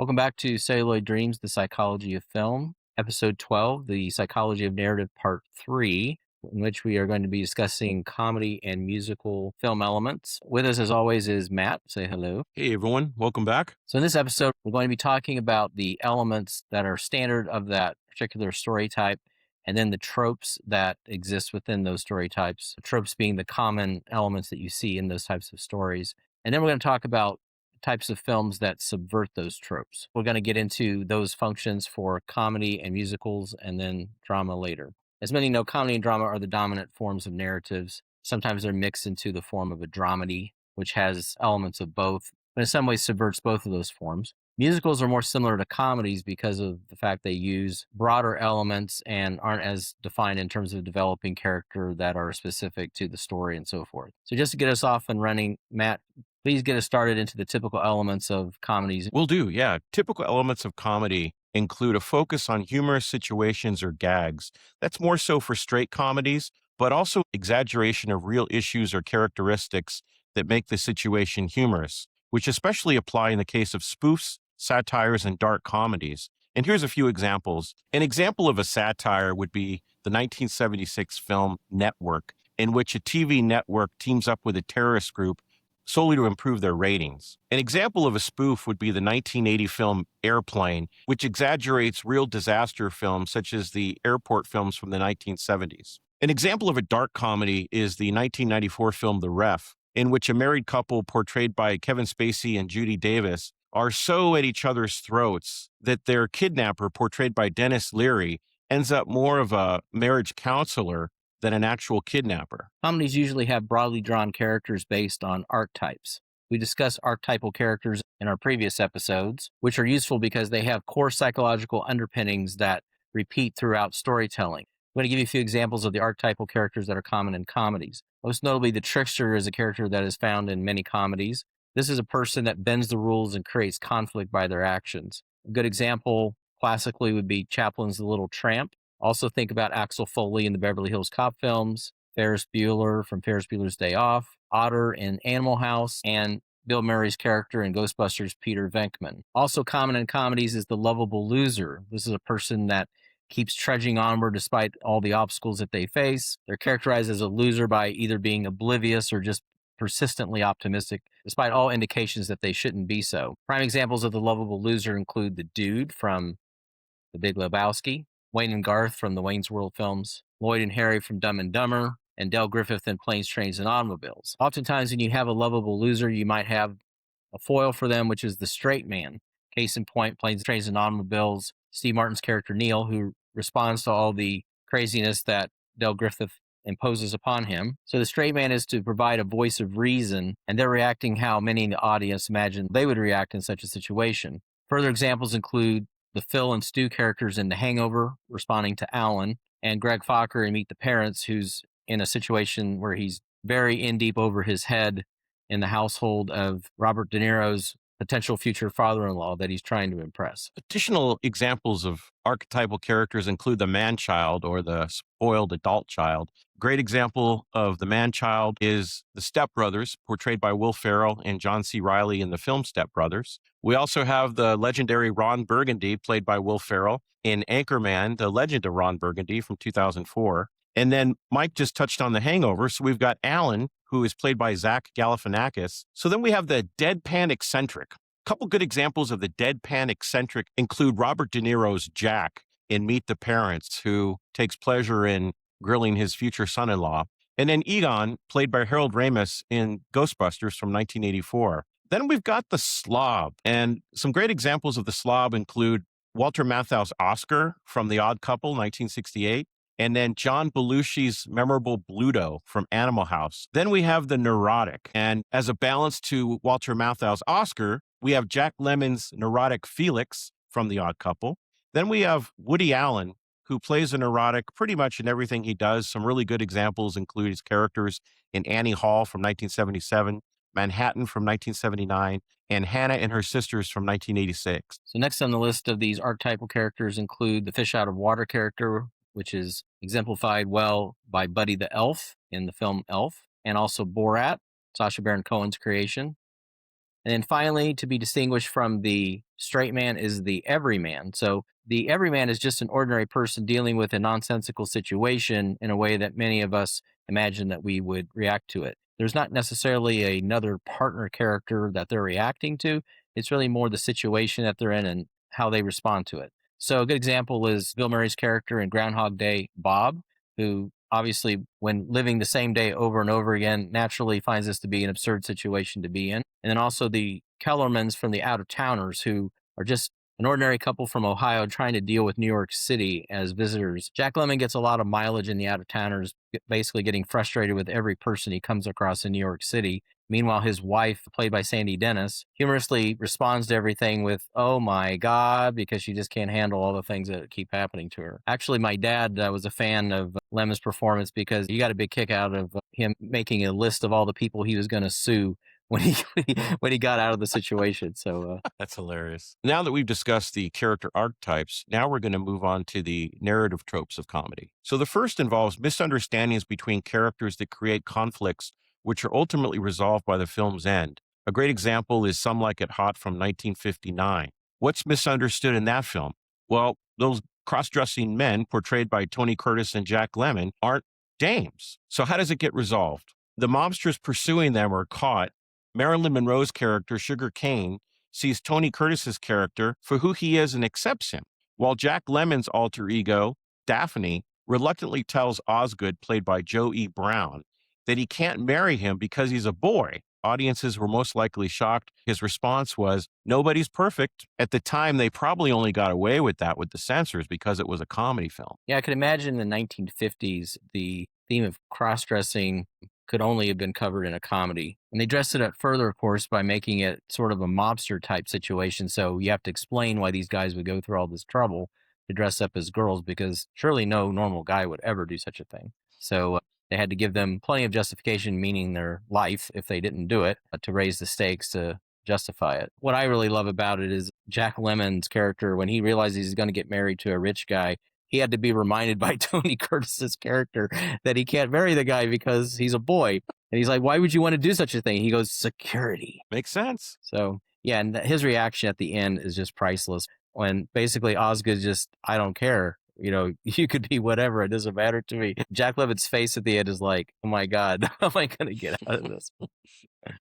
Welcome back to Celluloid Dreams, the Psychology of Film, Episode 12, the Psychology of Narrative, Part 3, in which we are going to be discussing comedy and musical film elements. With us, as always, is Matt. Say hello. Hey everyone, welcome back. So in this episode, we're going to be talking about the elements that are standard of that particular story type, and then the tropes that exist within those story types, tropes being the common elements that you see in those types of stories. And then we're going to talk about types of films that subvert those tropes. We're going to get into those functions for comedy and musicals and then drama later. As many know, comedy and drama are the dominant forms of narratives. Sometimes they're mixed into the form of a dramedy, which has elements of both, but in some ways subverts both of those forms. Musicals are more similar to comedies because of the fact they use broader elements and aren't as defined in terms of developing character that are specific to the story and so forth. So just to get us off and running, Matt, please get us started into the typical elements of comedies. Will do, yeah. Typical elements of comedy include a focus on humorous situations or gags. That's more so for straight comedies, but also exaggeration of real issues or characteristics that make the situation humorous, which especially apply in the case of spoofs, satires, and dark comedies. And here's a few examples. An example of a satire would be the 1976 film Network, in which a TV network teams up with a terrorist group solely to improve their ratings. An example of a spoof would be the 1980 film Airplane, which exaggerates real disaster films such as the airport films from the 1970s. An example of a dark comedy is the 1994 film The Ref, in which a married couple portrayed by Kevin Spacey and Judy Davis are so at each other's throats that their kidnapper, portrayed by Dennis Leary, ends up more of a marriage counselor than an actual kidnapper. Comedies usually have broadly drawn characters based on archetypes. We discussed archetypal characters in our previous episodes, which are useful because they have core psychological underpinnings that repeat throughout storytelling. I'm going to give you a few examples of the archetypal characters that are common in comedies. Most notably, the trickster is a character that is found in many comedies. This is a person that bends the rules and creates conflict by their actions. A good example, classically, would be Chaplin's The Little Tramp. Also think about Axel Foley in the Beverly Hills Cop films, Ferris Bueller from Ferris Bueller's Day Off, Otter in Animal House, and Bill Murray's character in Ghostbusters, Peter Venkman. Also common in comedies is the lovable loser. This is a person that keeps trudging onward despite all the obstacles that they face. They're characterized as a loser by either being oblivious or just persistently optimistic, despite all indications that they shouldn't be so. Prime examples of the lovable loser include the Dude from The Big Lebowski, Wayne and Garth from the Wayne's World films, Lloyd and Harry from Dumb and Dumber, and Del Griffith in Planes, Trains, and Automobiles. Oftentimes, when you have a lovable loser, you might have a foil for them, which is the straight man. Case in point, Planes, Trains, and Automobiles, Steve Martin's character Neil, who responds to all the craziness that Del Griffith imposes upon him. So the straight man is to provide a voice of reason, and they're reacting how many in the audience imagine they would react in such a situation. Further examples include the Phil and Stu characters in The Hangover responding to Alan, and Greg Focker in Meet the Parents, who's in a situation where he's very in deep over his head in the household of Robert De Niro's potential future father-in-law that he's trying to impress. Additional examples of archetypal characters include the man-child or the spoiled adult child. Great example of the man-child is the Step Brothers, portrayed by Will Ferrell and John C. Reilly in the film Step Brothers. We also have the legendary Ron Burgundy, played by Will Ferrell, in Anchorman, The Legend of Ron Burgundy from 2004. And then Mike just touched on The Hangover, so we've got Alan, who is played by Zach Galifianakis. So then we have the deadpan eccentric. A couple good examples of the deadpan eccentric include Robert De Niro's Jack in Meet the Parents, who takes pleasure in grilling his future son-in-law. And then Egon, played by Harold Ramis in Ghostbusters from 1984. Then we've got the slob. And some great examples of the slob include Walter Matthau's Oscar from The Odd Couple, 1968. And then John Belushi's memorable Bluto from Animal House. Then we have the neurotic. And as a balance to Walter Matthau's Oscar, we have Jack Lemmon's neurotic Felix from The Odd Couple. Then we have Woody Allen, who plays a neurotic pretty much in everything he does. Some really good examples include his characters in Annie Hall from 1977, Manhattan from 1979, and Hannah and Her Sisters from 1986. So next on the list of these archetypal characters include the fish out of water character, which is exemplified well by Buddy the Elf in the film Elf, and also Borat, Sacha Baron Cohen's creation. And then finally, to be distinguished from the straight man is the everyman. So the everyman is just an ordinary person dealing with a nonsensical situation in a way that many of us imagine that we would react to it. There's not necessarily another partner character that they're reacting to. It's really more the situation that they're in and how they respond to it. So a good example is Bill Murray's character in Groundhog Day, Bob, who obviously, when living the same day over and over again, naturally finds this to be an absurd situation to be in. And then also the Kellermans from the Out of Towners, who are just an ordinary couple from Ohio trying to deal with New York City as visitors. Jack Lemmon gets a lot of mileage in the Out of Towners, basically getting frustrated with every person he comes across in New York City. Meanwhile, his wife, played by Sandy Dennis, humorously responds to everything with, "Oh my God," because she just can't handle all the things that keep happening to her. Actually, my dad was a fan of Lemon's performance because he got a big kick out of him making a list of all the people he was going to sue when he when he got out of the situation. So That's hilarious. Now that we've discussed the character archetypes, now we're going to move on to the narrative tropes of comedy. So the first involves misunderstandings between characters that create conflicts which are ultimately resolved by the film's end. A great example is Some Like It Hot from 1959. What's misunderstood in that film? Well, those cross-dressing men portrayed by Tony Curtis and Jack Lemmon aren't dames. So how does it get resolved? The mobsters pursuing them are caught. Marilyn Monroe's character, Sugar Kane, sees Tony Curtis's character for who he is and accepts him, while Jack Lemmon's alter ego, Daphne, reluctantly tells Osgood, played by Joe E. Brown, that he can't marry him because he's a boy. Audiences were most likely shocked. His response was, "Nobody's perfect." At the time, they probably only got away with that with the censors because it was a comedy film. yeah, I could imagine in the 1950s, the theme of cross dressing could only have been covered in a comedy. And they dressed it up further, of course, by making it sort of a mobster type situation. So you have to explain why these guys would go through all this trouble to dress up as girls, because surely no normal guy would ever do such a thing. So they had to give them plenty of justification, meaning their life, if they didn't do it, to raise the stakes to justify it. What I really love about it is Jack Lemmon's character, when he realizes he's going to get married to a rich guy, he had to be reminded by Tony Curtis's character that he can't marry the guy because he's a boy. And he's like, "Why would you want to do such a thing?" He goes, "Security." Makes sense. So, yeah, and his reaction at the end is just priceless. When basically Osgood just, "I don't care. You know, you could be whatever. It doesn't matter to me." Jack Lemon's face at the end is like, "Oh my God, how am I going to get out of this?"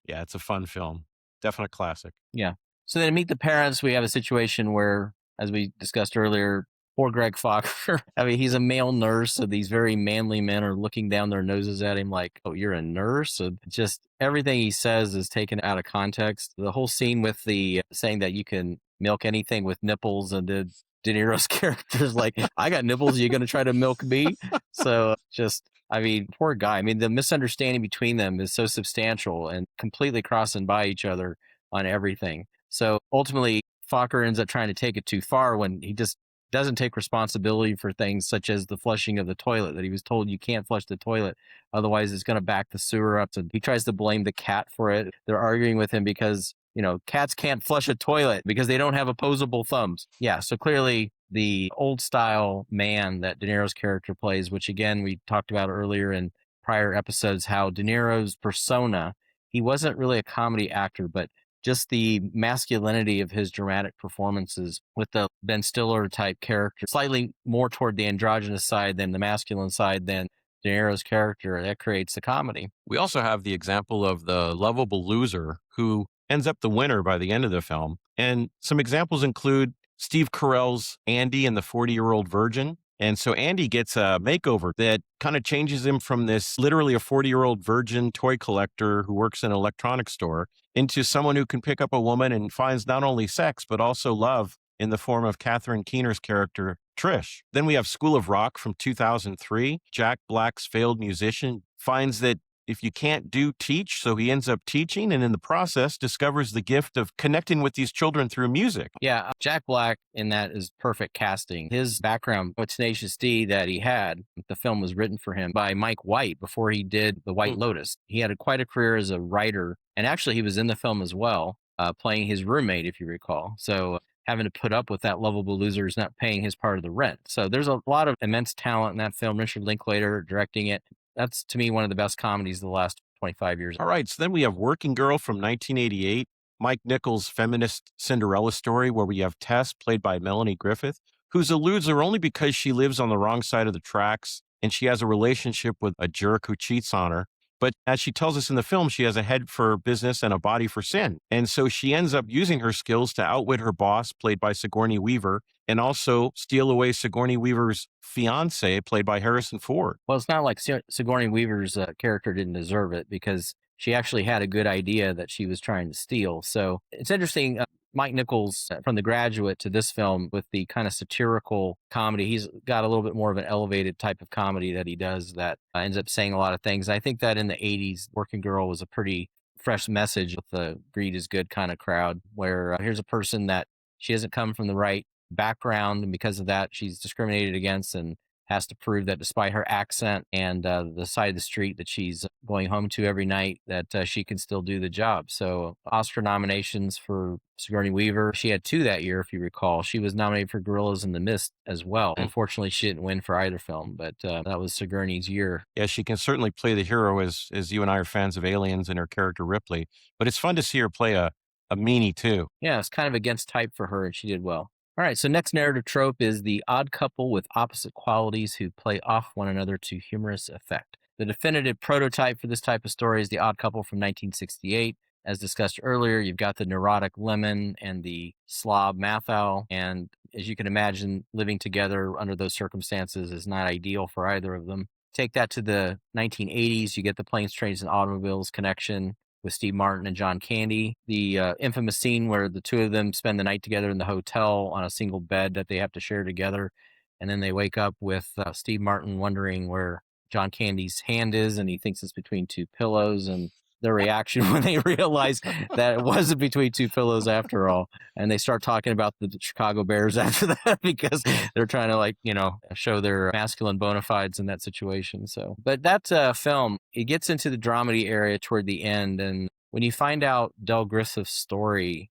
Yeah, it's a fun film. Definite classic. Yeah. So then to Meet the Parents, we have a situation where, as we discussed earlier, poor Greg Fokker, I mean, he's a male nurse, so these very manly men are looking down their noses at him like, "Oh, you're a nurse?" So just everything he says is taken out of context. The whole scene with the saying that you can milk anything with nipples, and the De Niro's character's like, "I got nipples, you're going to try to milk me?" So just, I mean, poor guy. I mean, the misunderstanding between them is so substantial and completely crossing by each other on everything. So ultimately, Fokker ends up trying to take it too far when he just doesn't take responsibility for things such as the flushing of the toilet, that he was told you can't flush the toilet, otherwise it's going to back the sewer up. So he tries to blame the cat for it. They're arguing with him because, you know, cats can't flush a toilet because they don't have opposable thumbs. Yeah, so clearly the old style man that De Niro's character plays, which again, we talked about earlier in prior episodes, how De Niro's persona, he wasn't really a comedy actor, but just the masculinity of his dramatic performances with the Ben Stiller type character, slightly more toward the androgynous side than the masculine side than De Niro's character, that creates the comedy. We also have the example of the lovable loser who ends up the winner by the end of the film. And some examples include Steve Carell's Andy and the 40-Year-Old Virgin. And so Andy gets a makeover that kind of changes him from this literally a 40-year-old virgin toy collector who works in an electronics store into someone who can pick up a woman and finds not only sex, but also love in the form of Catherine Keener's character, Trish. Then we have School of Rock from 2003. Jack Black's failed musician finds that if you can't do, teach. So he ends up teaching, and in the process discovers the gift of connecting with these children through music. Yeah, Jack Black in that is perfect casting. His background with Tenacious D that he had, the film was written for him by Mike White before he did The White Lotus. He had quite a career as a writer, and actually he was in the film as well, playing his roommate, if you recall. So having to put up with that lovable loser is not paying his part of the rent. So there's a lot of immense talent in that film. Richard Linklater directing it. That's, to me, one of the best comedies of the last 25 years. All right, so then we have Working Girl from 1988. Mike Nichols' feminist Cinderella story, where we have Tess, played by Melanie Griffith, who's a loser only because she lives on the wrong side of the tracks and she has a relationship with a jerk who cheats on her. But as she tells us in the film, she has a head for business and a body for sin. And so she ends up using her skills to outwit her boss, played by Sigourney Weaver, and also steal away Sigourney Weaver's fiance, played by Harrison Ford. Well, it's not like Sigourney Weaver's character didn't deserve it because she actually had a good idea that she was trying to steal. So it's interesting. Mike Nichols, from The Graduate to this film, with the kind of satirical comedy, he's got a little bit more of an elevated type of comedy that he does that ends up saying a lot of things. I think that in the 80s, Working Girl was a pretty fresh message with the greed is good kind of crowd, where here's a person that she doesn't come from the right background, and because of that, she's discriminated against and has to prove that despite her accent and the side of the street that she's going home to every night, that she can still do the job. So Oscar nominations for Sigourney Weaver. She had 2 that year, if you recall. She was nominated for Gorillas in the Mist as well. Unfortunately, she didn't win for either film, but that was Sigourney's year. Yeah, she can certainly play the hero, as you and I are fans of Aliens and her character Ripley. But it's fun to see her play a meanie too. Yeah, it's kind of against type for her, and she did well. All right, so next narrative trope is the odd couple with opposite qualities who play off one another to humorous effect. The definitive prototype for this type of story is The Odd Couple from 1968. As discussed earlier, you've got the neurotic Lemon and the slob Mathau, and as you can imagine, living together under those circumstances is not ideal for either of them. Take that to the 1980s, you get the Planes, Trains, and Automobiles connection with Steve Martin and John Candy. The infamous scene where the two of them spend the night together in the hotel on a single bed that they have to share together. And then they wake up with Steve Martin wondering where John Candy's hand is, and he thinks it's between 2 pillows. And their reaction when they realize that it wasn't between 2 pillows after all. And they start talking about the Chicago Bears after that because they're trying to show their masculine bona fides in that situation. So, but that film, it gets into the dramedy area toward the end. And when you find out Del Griffith's story,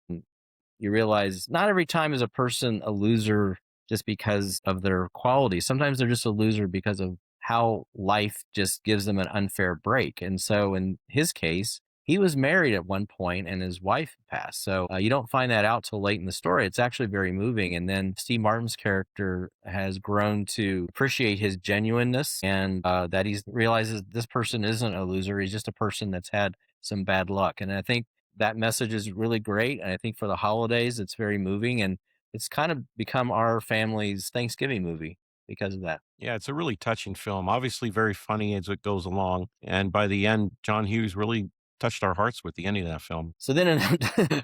you realize not every time is a person a loser just because of their qualities. Sometimes they're just a loser because of how life just gives them an unfair break. And so in his case, he was married at one point and his wife passed. So you don't find that out till late in the story. It's actually very moving. And then Steve Martin's character has grown to appreciate his genuineness and that he realizes this person isn't a loser. He's just a person that's had some bad luck. And I think that message is really great. And I think for the holidays, it's very moving. And it's kind of become our family's Thanksgiving movie because of that. Yeah, it's a really touching film. Obviously, very funny as it goes along. And by the end, John Hughes really touched our hearts with the ending of that film. So then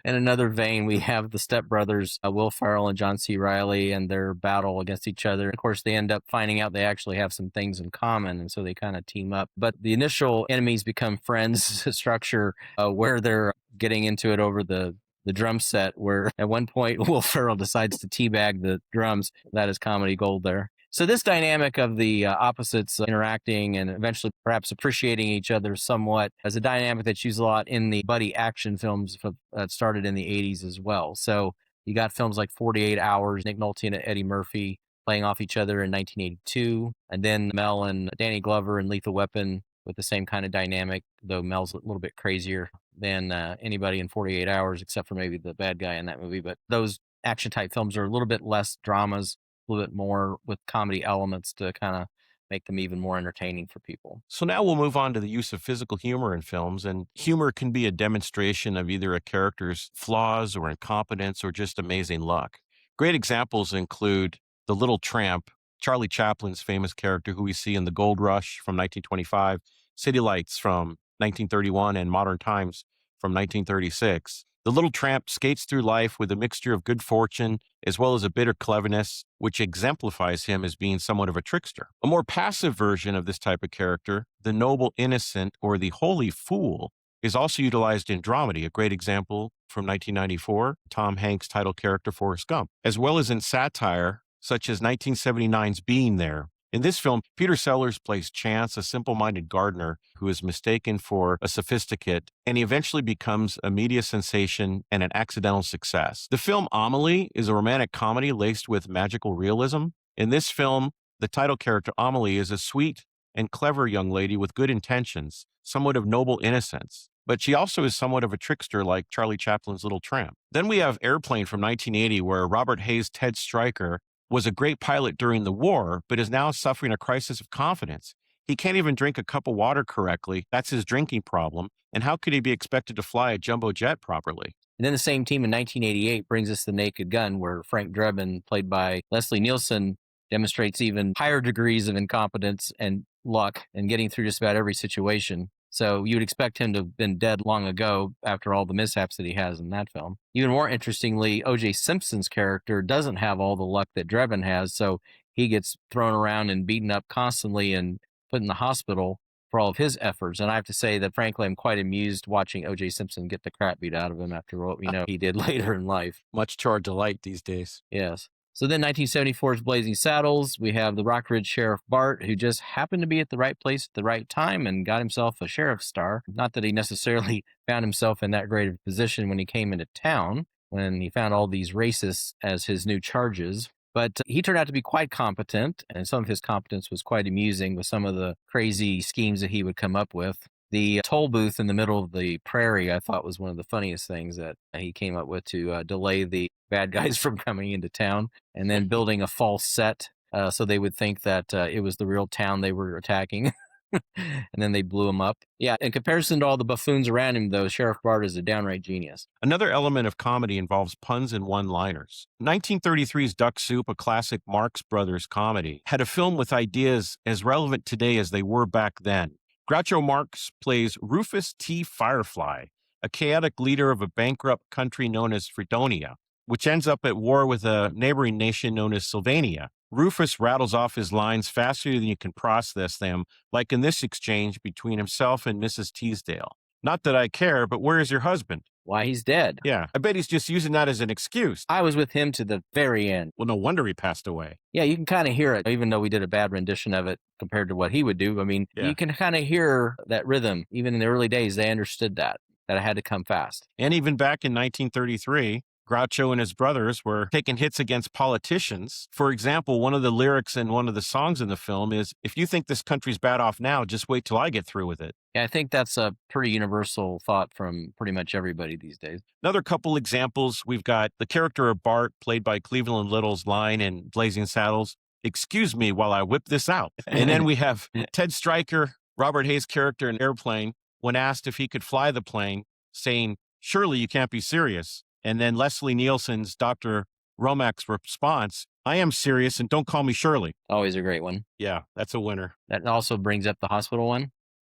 in another vein, we have the stepbrothers, Will Ferrell and John C. Reilly, and their battle against each other. Of course, they end up finding out they actually have some things in common, and so they kind of team up. But the initial enemies become friends structure where they're getting into it over the drum set, where at one point Will Ferrell decides to teabag the drums. That is comedy gold there. So this dynamic of the opposites interacting and eventually perhaps appreciating each other somewhat as a dynamic that's used a lot in the buddy action films that started in the 80s as well. So you got films like 48 Hours, Nick Nolte and Eddie Murphy playing off each other in 1982, and then Mel and Danny Glover in Lethal Weapon with the same kind of dynamic, though Mel's a little bit crazier than anybody in 48 Hours, except for maybe the bad guy in that movie. But those action type films are a little bit less dramas, a little bit more with comedy elements to kind of make them even more entertaining for people. So now we'll move on to the use of physical humor in films. And humor can be a demonstration of either a character's flaws or incompetence or just amazing luck. Great examples include The Little Tramp, Charlie Chaplin's famous character who we see in The Gold Rush from 1925, City Lights from 1931, and Modern Times from 1936. The little tramp skates through life with a mixture of good fortune as well as a bitter cleverness, which exemplifies him as being somewhat of a trickster. A more passive version of this type of character, the noble innocent or the holy fool, is also utilized in dramedy, a great example from 1994, Tom Hanks' title character Forrest Gump, as well as in satire, such as 1979's Being There. In this film, Peter Sellers plays Chance, a simple-minded gardener who is mistaken for a sophisticate, and he eventually becomes a media sensation and an accidental success. The film Amelie is a romantic comedy laced with magical realism. In this film, the title character Amelie is a sweet and clever young lady with good intentions, somewhat of noble innocence. but she also is somewhat of a trickster like Charlie Chaplin's Little Tramp. Then we have Airplane from 1980, where Robert Hayes' Ted Stryker was a great pilot during the war, but is now suffering a crisis of confidence. He can't even drink a cup of water correctly. That's his drinking problem. And how could he be expected to fly a jumbo jet properly? And then the same team in 1988 brings us The Naked Gun, where Frank Drebin, played by Leslie Nielsen, demonstrates even higher degrees of incompetence and luck in getting through just about every situation. So you would expect him to have been dead long ago after all the mishaps that he has in that film. Even more interestingly, O.J. Simpson's character doesn't have all the luck that Drebin has, so he gets thrown around and beaten up constantly and put in the hospital for all of his efforts. And I have to say that, frankly, I'm quite amused watching O.J. Simpson get the crap beat out of him after what we know he did later in life. Much to our delight these days. Yes. So then 1974's Blazing Saddles, we have the Rockridge Sheriff Bart, who just happened to be at the right place at the right time and got himself a sheriff's star. Not that he necessarily found himself in that great of a position when he came into town, when he found all these racists as his new charges. But he turned out to be quite competent, and some of his competence was quite amusing with some of the crazy schemes that he would come up with. The toll booth in the middle of the prairie, I thought, was one of the funniest things that he came up with to delay the bad guys from coming into town, and then building a false set so they would think that it was the real town they were attacking. And then they blew him up. Yeah, in comparison to all the buffoons around him, though, Sheriff Bart is a downright genius. Another element of comedy involves puns and one-liners. 1933's Duck Soup, a classic Marx Brothers comedy, had a film with ideas as relevant today as they were back then. Groucho Marx plays Rufus T. Firefly, a chaotic leader of a bankrupt country known as Fredonia, which ends up at war with a neighboring nation known as Sylvania. Rufus rattles off his lines faster than you can process them, like in this exchange between himself and Mrs. Teasdale. Not that I care, but where is your husband? Why, he's dead. Yeah, I bet he's just using that as an excuse. I was with him to the very end. Well, no wonder he passed away. Yeah, you can kind of hear it, even though we did a bad rendition of it compared to what he would do. I mean, you can kind of hear that rhythm. Even in the early days, they understood that it had to come fast. And even back in 1933, Groucho and his brothers were taking hits against politicians. For example, one of the lyrics in one of the songs in the film is, "If you think this country's bad off now, just wait till I get through with it." Yeah, I think that's a pretty universal thought from pretty much everybody these days. Another couple examples, we've got the character of Bart, played by Cleveland Little's line in Blazing Saddles, "Excuse me while I whip this out." And then we have Ted Stryker, Robert Hayes' character in Airplane, when asked if he could fly the plane, saying, "Surely you can't be serious." And then Leslie Nielsen's Dr. Romack's response, "I am serious and don't call me Shirley." Always a great one. Yeah, that's a winner. That also brings up the hospital one. Do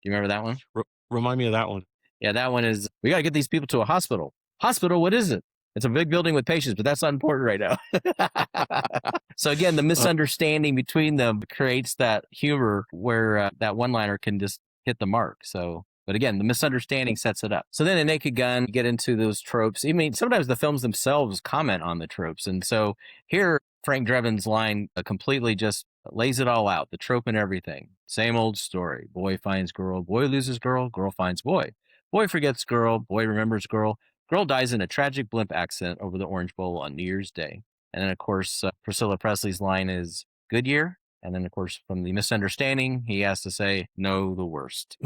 you remember that one? Remind me of that one. Yeah, that one is, we got to get these people to a hospital. Hospital, what is it? It's a big building with patients, but that's not important right now. So again, the misunderstanding between them creates that humor where that one-liner can just hit the mark. So, but again, the misunderstanding sets it up. So then in Naked Gun, you get into those tropes. I mean, sometimes the films themselves comment on the tropes. And so here, Frank Drebin's line completely just lays it all out, the trope and everything. Same old story. Boy finds girl, boy loses girl, girl finds boy. Boy forgets girl, boy remembers girl. Girl dies in a tragic blimp accident over the Orange Bowl on New Year's Day. And then, of course, Priscilla Presley's line is Goodyear. And then, of course, from the misunderstanding, he has to say, "No, the worst."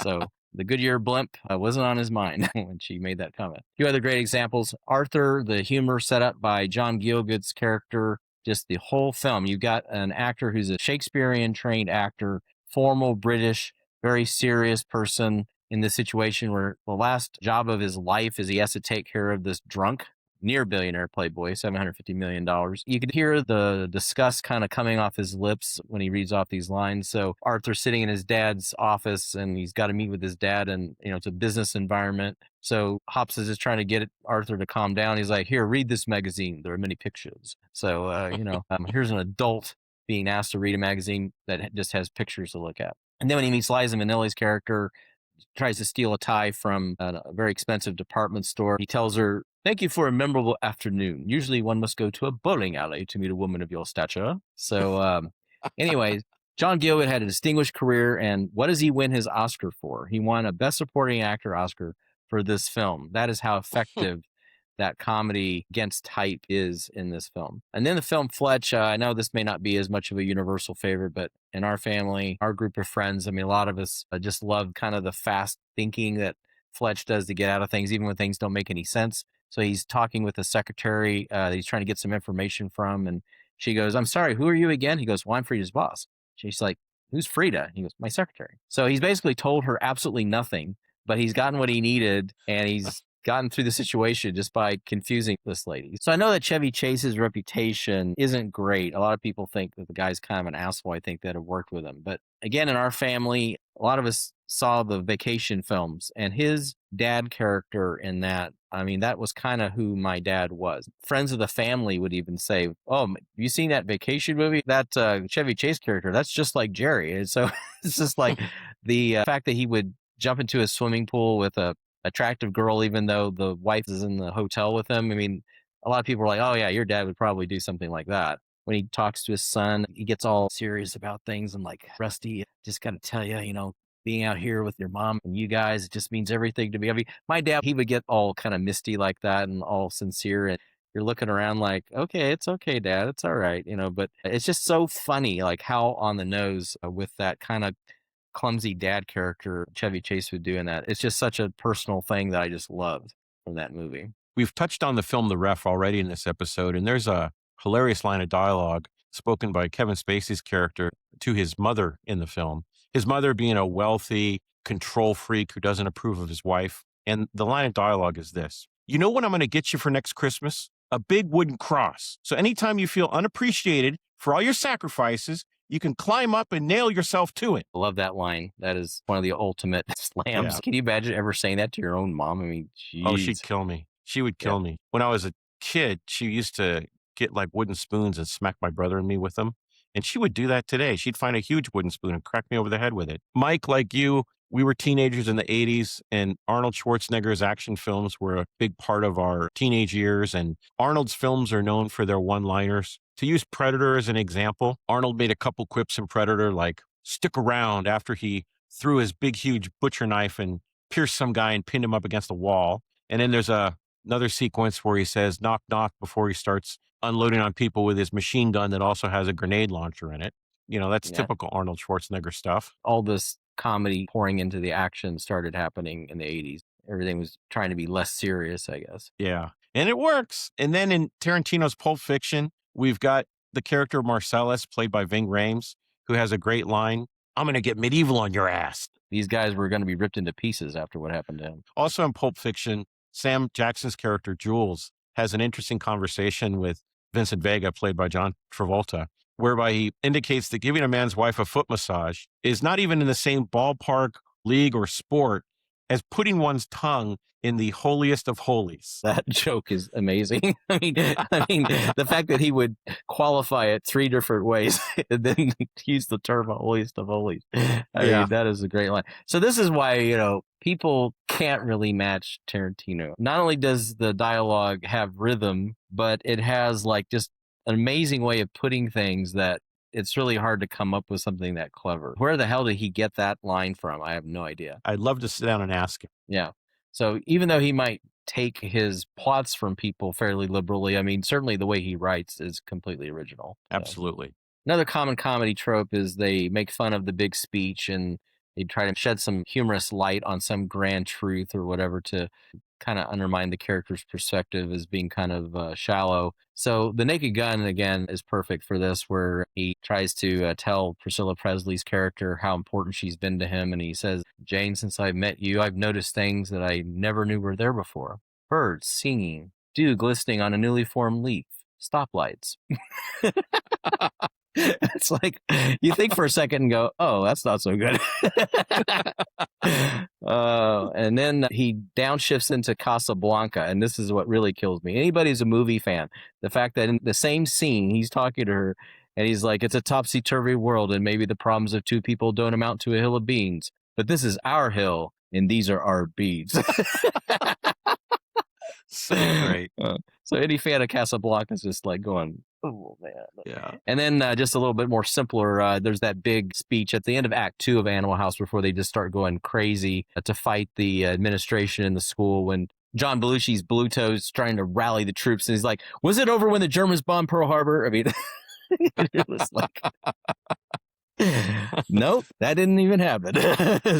So the Goodyear blimp wasn't on his mind when she made that comment. A few other great examples. Arthur, the humor set up by John Gielgud's character, just the whole film. You've got an actor who's a Shakespearean trained actor, formal British, very serious person in this situation where the last job of his life is he has to take care of this drunk near billionaire playboy, $750 million. You could hear the disgust kind of coming off his lips when he reads off these lines. So Arthur's sitting in his dad's office and he's got to meet with his dad, and it's a business environment. So Hops is just trying to get Arthur to calm down. He's like, "Here, read this magazine. There are many pictures." So, here's an adult being asked to read a magazine that just has pictures to look at. And then when he meets Liza Minnelli's character, tries to steal a tie from a very expensive department store. He tells her, "Thank you for a memorable afternoon. Usually one must go to a bowling alley to meet a woman of your stature." So anyways, John Gielgud had a distinguished career, and what does he win his Oscar for? He won a Best Supporting Actor Oscar for this film. That is how effective that comedy against type is in this film. And then the film Fletch, I know this may not be as much of a universal favorite, but in our family, our group of friends, I mean, a lot of us just love kind of the fast thinking that Fletch does to get out of things, even when things don't make any sense. So he's talking with the secretary that he's trying to get some information from. And she goes, "I'm sorry, who are you again?" He goes, "Well, I'm Frida's boss." She's like, "Who's Frida?" He goes, "My secretary." So he's basically told her absolutely nothing, but he's gotten what he needed, and he's gotten through the situation just by confusing this lady. So I know that Chevy Chase's reputation isn't great. A lot of people think that the guy's kind of an asshole. I think that have worked with him. But again, in our family, a lot of us saw the vacation films, and his dad character in that, I mean, that was kind of who my dad was. Friends of the family would even say, "Oh, have you seen that vacation movie? That Chevy Chase character, that's just like Jerry." And so it's just like the fact that he would jump into a swimming pool with a attractive girl, even though the wife is in the hotel with him. I mean, a lot of people are like, "Oh yeah, your dad would probably do something like that." When he talks to his son, he gets all serious about things and like, "Rusty, just got to tell you, being out here with your mom and you guys, it just means everything to me." I mean, my dad, he would get all kind of misty like that and all sincere. And you're looking around like, "Okay, it's okay, Dad. It's all right." But it's just so funny, like how on the nose with that kind of clumsy dad character Chevy Chase would do in that. It's just such a personal thing that I just loved from that movie. We've touched on the film The Ref already in this episode, and there's a hilarious line of dialogue spoken by Kevin Spacey's character to his mother in the film. His mother being a wealthy control freak who doesn't approve of his wife. And the line of dialogue is this: "You know what I'm going to get you for next Christmas? A big wooden cross. So anytime you feel unappreciated for all your sacrifices, you can climb up and nail yourself to it." I love that line. That is one of the ultimate slams. Yeah. Can you imagine ever saying that to your own mom? I mean, Oh, jeez. she'd kill me. She would Yeah. kill me. When I was a kid, she used to get like wooden spoons and smack my brother and me with them. And she would do that today. She'd find a huge wooden spoon and crack me over the head with it. Mike, like you, we were teenagers in the 80s, and Arnold Schwarzenegger's action films were a big part of our teenage years. And Arnold's films are known for their one-liners. To use Predator as an example, Arnold made a couple quips in Predator like, "Stick around," after he threw his big, huge butcher knife and pierced some guy and pinned him up against a wall. And then there's another sequence where he says, "Knock, knock," before he starts unloading on people with his machine gun that also has a grenade launcher in it. That's Yeah. typical Arnold Schwarzenegger stuff. All this comedy pouring into the action started happening in the 80s. Everything was trying to be less serious, I guess. Yeah. And it works. And then in Tarantino's Pulp Fiction, we've got the character Marcellus, played by Ving Rhames, who has a great line: "I'm going to get medieval on your ass." These guys were going to be ripped into pieces after what happened to him. Also in Pulp Fiction, Sam Jackson's character Jules has an interesting conversation with Vincent Vega, played by John Travolta, whereby he indicates that giving a man's wife a foot massage is not even in the same ballpark, league, or sport as putting one's tongue in the holiest of holies. That joke is amazing. I mean, the fact that he would qualify it 3 different ways and then use the term holiest of holies. I Yeah. mean, that is a great line. So this is why, people can't really match Tarantino. Not only does the dialogue have rhythm, but it has like just an amazing way of putting things that it's really hard to come up with something that clever. Where the hell did he get that line from? I have no idea. I'd love to sit down and ask him. Yeah. So even though he might take his plots from people fairly liberally, I mean, certainly the way he writes is completely original. So. Absolutely. Another common comedy trope is they make fun of the big speech and they try to shed some humorous light on some grand truth or whatever to kind of undermine the character's perspective as being kind of shallow. So The Naked Gun, again, is perfect for this, where he tries to tell Priscilla Presley's character how important she's been to him. And he says, "Jane, since I've met you, I've noticed things that I never knew were there before. Birds singing, dew glistening on a newly formed leaf, stoplights." It's like you think for a second and go, "Oh, that's not so good." And then he downshifts into Casablanca, and this is what really kills me. Anybody who's a movie fan, the fact that in the same scene he's talking to her and he's like, "It's a topsy-turvy world and maybe the problems of 2 people don't amount to a hill of beans, but this is our hill and these are our beads." So great. So any fan of Casablanca is just like going, "Oh man." Yeah. And then just a little bit more simpler, there's that big speech at the end of Act 2 of Animal House before they just start going crazy to fight the administration in the school when John Belushi's Bluto's trying to rally the troops, and he's like, "Was it over when the Germans bombed Pearl Harbor?" I mean, it was like, nope, that didn't even happen.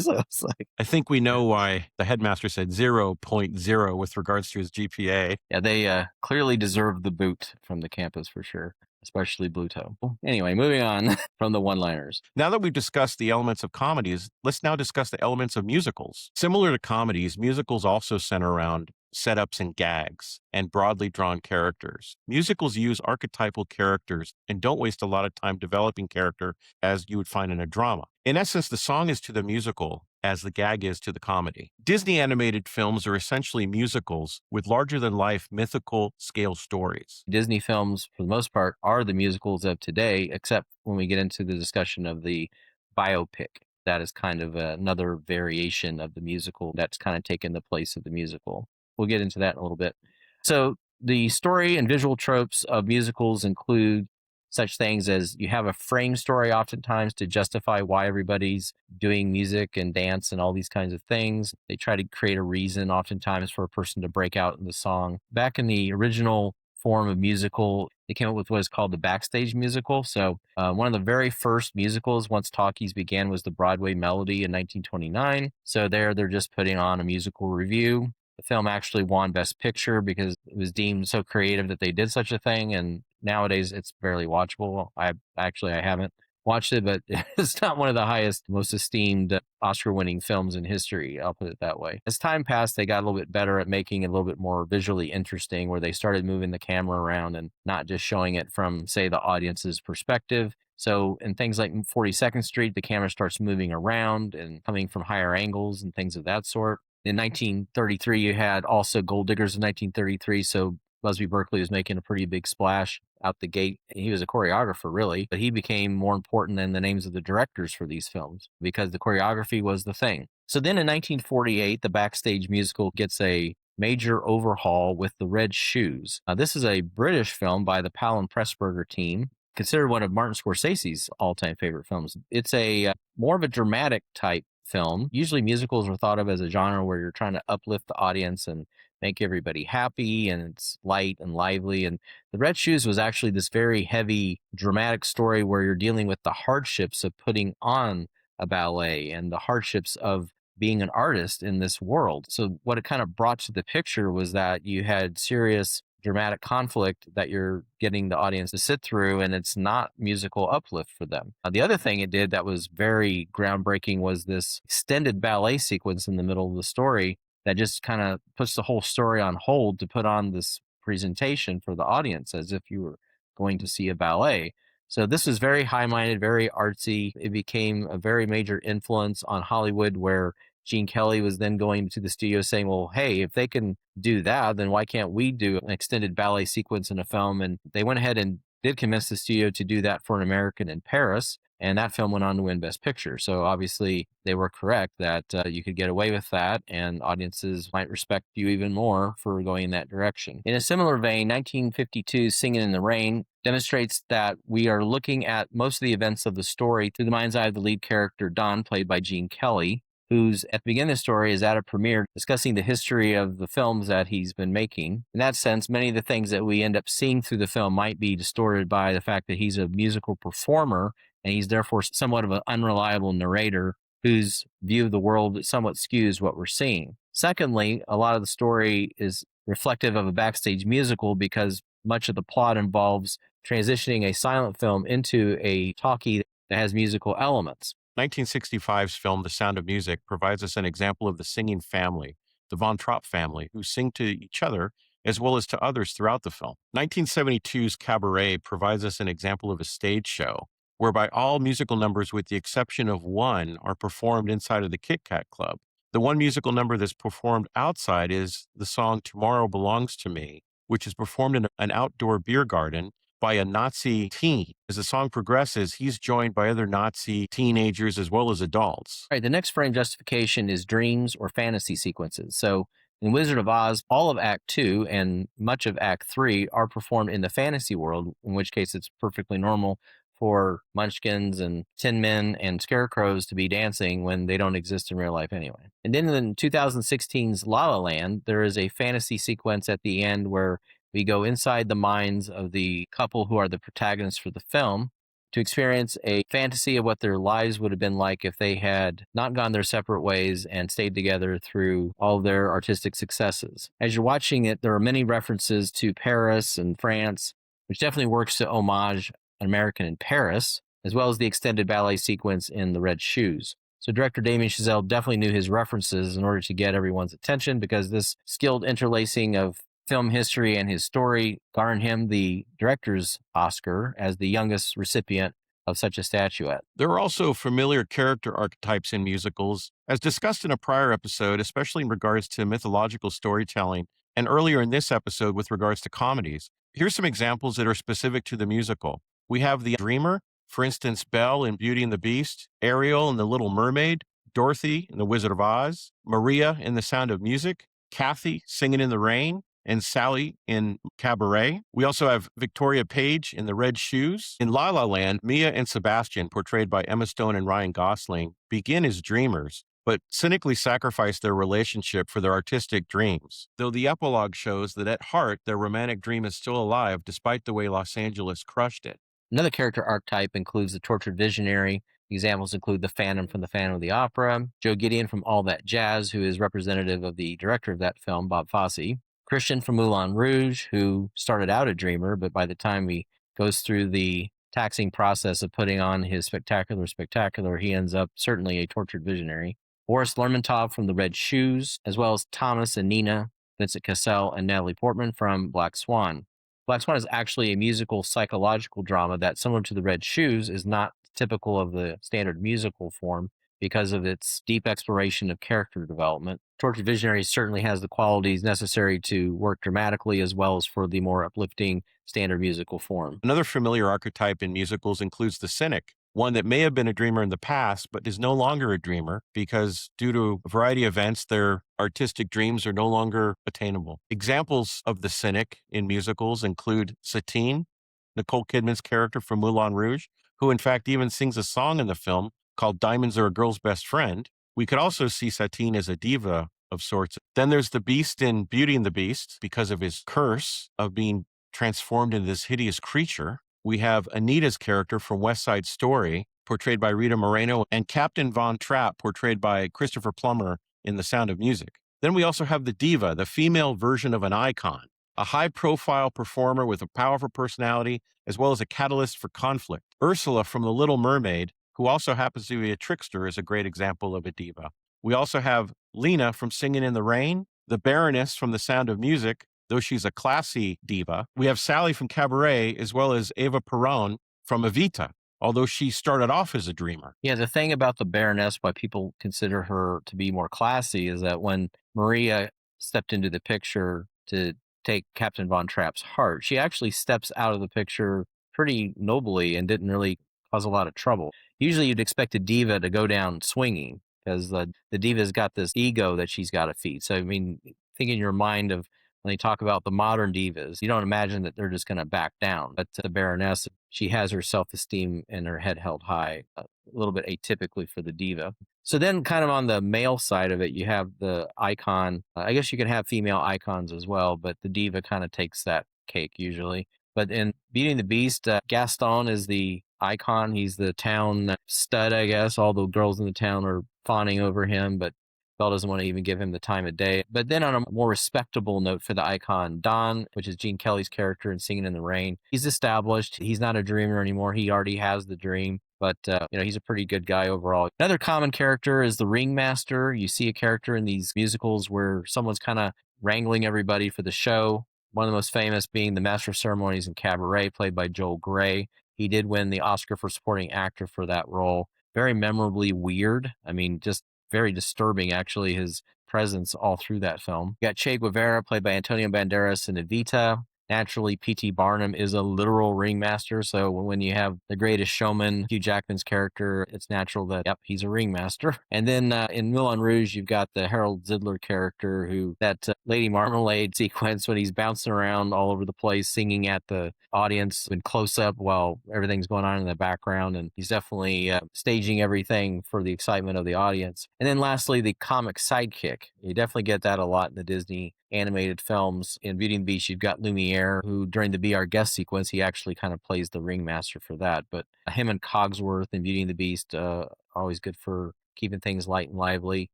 So it's like, I think we know why the headmaster said 0.0 with regards to his GPA. yeah, they clearly deserve the boot from the campus for sure, especially Bluto. Anyway, moving on from the one-liners. Now that we've discussed the elements of comedies, let's now discuss the elements of musicals. Similar to comedies, musicals also center around setups and gags and broadly drawn characters. Musicals use archetypal characters and don't waste a lot of time developing character as you would find in a drama. In essence, the song is to the musical as the gag is to the comedy. Disney animated films are essentially musicals with larger than life mythical scale stories. Disney films, for the most part, are the musicals of today, except when we get into the discussion of the biopic. That is kind of another variation of the musical that's kind of taken the place of the musical. We'll get into that in a little bit. So the story and visual tropes of musicals include such things as you have a frame story oftentimes to justify why everybody's doing music and dance and all these kinds of things. They try to create a reason oftentimes for a person to break out in the song. Back in the original form of musical, they came up with what is called the backstage musical. So one of the very first musicals once talkies began was the Broadway Melody in 1929. So they're just putting on a musical review. The film actually won Best Picture because it was deemed so creative that they did such a thing. And nowadays it's barely watchable. I haven't watched it, but it's not one of the highest, most esteemed Oscar-winning films in history. I'll put it that way. As time passed, they got a little bit better at making it a little bit more visually interesting, where they started moving the camera around and not just showing it from, say, the audience's perspective. So in things like 42nd Street, the camera starts moving around and coming from higher angles and things of that sort. In 1933, you had also Gold Diggers in 1933. So Busby Berkeley was making a pretty big splash out the gate. He was a choreographer, really, but he became more important than the names of the directors for these films because the choreography was the thing. So then in 1948, the Backstage musical gets a major overhaul with The Red Shoes. This is a British film by the Powell and Pressburger team, considered one of Martin Scorsese's all-time favorite films. It's a more of a dramatic type film. Usually musicals are thought of as a genre where you're trying to uplift the audience and make everybody happy, and it's light and lively. And The Red Shoes was actually this very heavy dramatic story where you're dealing with the hardships of putting on a ballet and the hardships of being an artist in this world. So what it kind of brought to the picture was that you had serious dramatic conflict that you're getting the audience to sit through, and it's not musical uplift for them. The other thing it did that was very groundbreaking was this extended ballet sequence in the middle of the story that just kind of puts the whole story on hold to put on this presentation for the audience as if you were going to see a ballet. So this was very high-minded, very artsy. It became a very major influence on Hollywood, where Gene Kelly was then going to the studio saying, well, hey, if they can do that, then why can't we do an extended ballet sequence in a film? And they went ahead and did convince the studio to do that for An American in Paris. And that film went on to win Best Picture. So obviously they were correct that you could get away with that, and audiences might respect you even more for going in that direction. In a similar vein, 1952's Singin' in the Rain demonstrates that we are looking at most of the events of the story through the mind's eye of the lead character, Don, played by Gene Kelly, who's at the beginning of the story is at a premiere discussing the history of the films that he's been making. In that sense, many of the things that we end up seeing through the film might be distorted by the fact that he's a musical performer, and he's therefore somewhat of an unreliable narrator whose view of the world somewhat skews what we're seeing. Secondly, a lot of the story is reflective of a backstage musical because much of the plot involves transitioning a silent film into a talkie that has musical elements. 1965's film The Sound of Music provides us an example of the singing family, the Von Trapp family, who sing to each other as well as to others throughout the film. 1972's Cabaret provides us an example of a stage show whereby all musical numbers, with the exception of one, are performed inside of the Kit Kat Club. The one musical number that's performed outside is the song Tomorrow Belongs to Me, which is performed in an outdoor beer garden by a Nazi teen. As the song progresses, he's joined by other Nazi teenagers as well as adults. All right, the next frame justification is dreams or fantasy sequences. So in Wizard of Oz, all of Act 2 and much of Act 3 are performed in the fantasy world, in which case it's perfectly normal for munchkins and tin men and scarecrows to be dancing when they don't exist in real life anyway. And then in 2016's La La Land, there is a fantasy sequence at the end where we go inside the minds of the couple who are the protagonists for the film to experience a fantasy of what their lives would have been like if they had not gone their separate ways and stayed together through all their artistic successes. As you're watching it, there are many references to Paris and France, which definitely works to homage An American in Paris, as well as the extended ballet sequence in The Red Shoes. So director Damien Chazelle definitely knew his references in order to get everyone's attention, because this skilled interlacing of film history and his story garnered him the director's Oscar as the youngest recipient of such a statuette. There are also familiar character archetypes in musicals, as discussed in a prior episode, especially in regards to mythological storytelling, and earlier in this episode with regards to comedies. Here's some examples that are specific to the musical. We have the dreamer, for instance, Belle in Beauty and the Beast, Ariel in The Little Mermaid, Dorothy in The Wizard of Oz, Maria in The Sound of Music, Kathy singing in the rain, and Sally in Cabaret. We also have Victoria Page in The Red Shoes. In La La Land, Mia and Sebastian, portrayed by Emma Stone and Ryan Gosling, begin as dreamers, but cynically sacrifice their relationship for their artistic dreams, though the epilogue shows that at heart, their romantic dream is still alive despite the way Los Angeles crushed it. Another character archetype includes the tortured visionary. Examples include the Phantom from the Phantom of the Opera, Joe Gideon from All That Jazz, who is representative of the director of that film, Bob Fosse, Christian from Moulin Rouge, who started out a dreamer, but by the time he goes through the taxing process of putting on his spectacular, he ends up certainly a tortured visionary. Boris Lermontov from The Red Shoes, as well as Thomas and Nina, Vincent Cassel, and Natalie Portman from Black Swan. Black Swan is actually a musical psychological drama that, similar to The Red Shoes, is not typical of the standard musical form because of its deep exploration of character development. Tortured Visionary certainly has the qualities necessary to work dramatically as well as for the more uplifting standard musical form. Another familiar archetype in musicals includes the cynic, one that may have been a dreamer in the past, but is no longer a dreamer because due to a variety of events, their artistic dreams are no longer attainable. Examples of the cynic in musicals include Satine, Nicole Kidman's character from Moulin Rouge, who in fact even sings a song in the film called Diamonds Are a Girl's Best Friend. We could also see Satine as a diva of sorts. Then there's the Beast in Beauty and the Beast because of his curse of being transformed into this hideous creature. We have Anita's character from West Side Story, portrayed by Rita Moreno, and Captain Von Trapp, portrayed by Christopher Plummer in The Sound of Music. Then we also have the diva, the female version of an icon, a high-profile performer with a powerful personality, as well as a catalyst for conflict. Ursula from The Little Mermaid, who also happens to be a trickster, is a great example of a diva. We also have Lena from Singing in the Rain, the Baroness from The Sound of Music, though she's a classy diva. We have Sally from Cabaret, as well as Eva Perón from Evita, although she started off as a dreamer. Yeah, the thing about the Baroness, why people consider her to be more classy, is that when Maria stepped into the picture to take Captain Von Trapp's heart, she actually steps out of the picture pretty nobly and didn't really cause a lot of trouble. Usually you'd expect a diva to go down swinging because the diva's got this ego that she's got to feed. So, I mean, think in your mind of when they talk about the modern divas, you don't imagine that they're just going to back down. But the Baroness, she has her self-esteem and her head held high, a little bit atypically for the diva. So then kind of on the male side of it, you have the icon. I guess you can have female icons as well, but the diva kind of takes that cake usually. But in Beauty and the Beast, Gaston is the icon. He's the town stud, I guess. All the girls in the town are fawning over him, but Belle doesn't want to even give him the time of day. But then on a more respectable note for the icon, Don, which is Gene Kelly's character in Singing in the Rain, he's established. He's not a dreamer anymore. He already has the dream. But, he's a pretty good guy overall. Another common character is the ringmaster. You see a character in these musicals where someone's kind of wrangling everybody for the show. One of the most famous being the Master of Ceremonies in Cabaret, played by Joel Grey. He did win the Oscar for supporting actor for that role. Very memorably weird. I mean, just very disturbing, actually, his presence all through that film. You got Che Guevara, played by Antonio Banderas in Evita. Naturally, P.T. Barnum is a literal ringmaster. So when you have the greatest showman, Hugh Jackman's character, it's natural that, yep, he's a ringmaster. And then in Moulin Rouge, you've got the Harold Zidler character that Lady Marmalade sequence when he's bouncing around all over the place, singing at the audience in close up while everything's going on in the background. And he's definitely staging everything for the excitement of the audience. And then lastly, the comic sidekick. You definitely get that a lot in the Disney animated films. In Beauty and the Beast, you've got Lumiere, who during the Be Our Guest sequence, he actually kind of plays the ringmaster for that. But him and Cogsworth in Beauty and the Beast are always good for keeping things light and lively.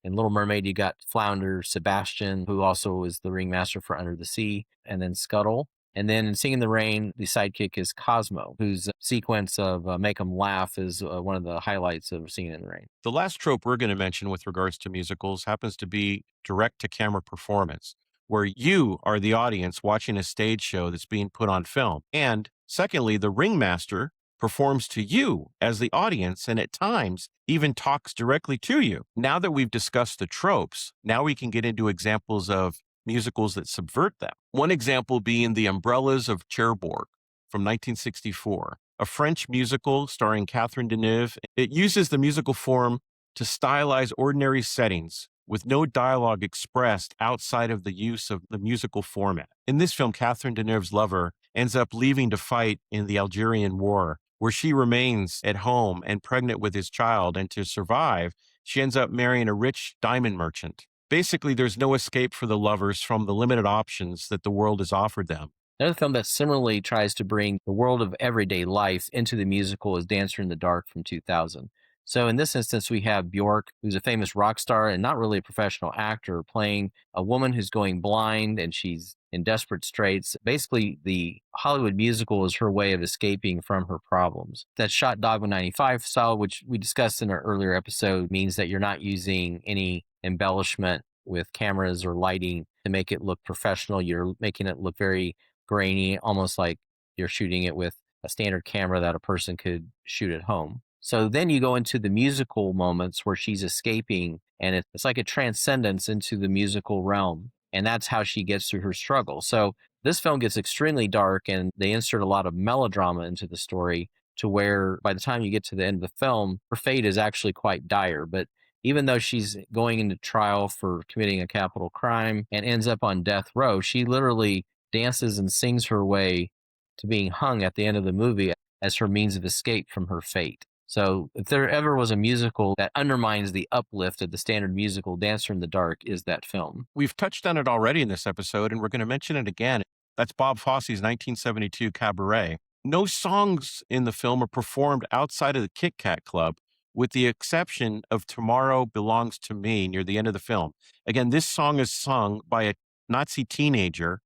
In Little Mermaid, you got Flounder, Sebastian, who also is the ringmaster for Under the Sea, and then Scuttle. And then in Singing in the Rain, the sidekick is Cosmo, whose sequence of Make 'em Laugh is one of the highlights of Singing in the Rain. The last trope we're going to mention with regards to musicals happens to be direct to camera performance, where you are the audience watching a stage show that's being put on film. And secondly, the ringmaster performs to you as the audience and at times even talks directly to you. Now that we've discussed the tropes, now we can get into examples of musicals that subvert them. One example being The Umbrellas of Cherbourg from 1964, a French musical starring Catherine Deneuve. It uses the musical form to stylize ordinary settings with no dialogue expressed outside of the use of the musical format. In this film, Catherine Deneuve's lover ends up leaving to fight in the Algerian War, where she remains at home and pregnant with his child. And to survive, she ends up marrying a rich diamond merchant. Basically, there's no escape for the lovers from the limited options that the world has offered them. Another film that similarly tries to bring the world of everyday life into the musical is Dancer in the Dark from 2000. So in this instance, we have Bjork, who's a famous rock star and not really a professional actor, playing a woman who's going blind and she's in desperate straits. Basically, the Hollywood musical is her way of escaping from her problems. That shot Dogma 95 style, which we discussed in our earlier episode, means that you're not using any embellishment with cameras or lighting to make it look professional. You're making it look very grainy, almost like you're shooting it with a standard camera that a person could shoot at home. So then you go into the musical moments where she's escaping, and it's like a transcendence into the musical realm. And that's how she gets through her struggle. So this film gets extremely dark, and they insert a lot of melodrama into the story to where by the time you get to the end of the film, her fate is actually quite dire. But even though she's going into trial for committing a capital crime and ends up on death row, she literally dances and sings her way to being hung at the end of the movie as her means of escape from her fate. So if there ever was a musical that undermines the uplift of the standard musical, Dancer in the Dark is that film. We've touched on it already in this episode, and we're going to mention it again. That's Bob Fosse's 1972 Cabaret. No songs in the film are performed outside of the Kit Kat Club, with the exception of Tomorrow Belongs to Me near the end of the film. Again, this song is sung by a Nazi teenager,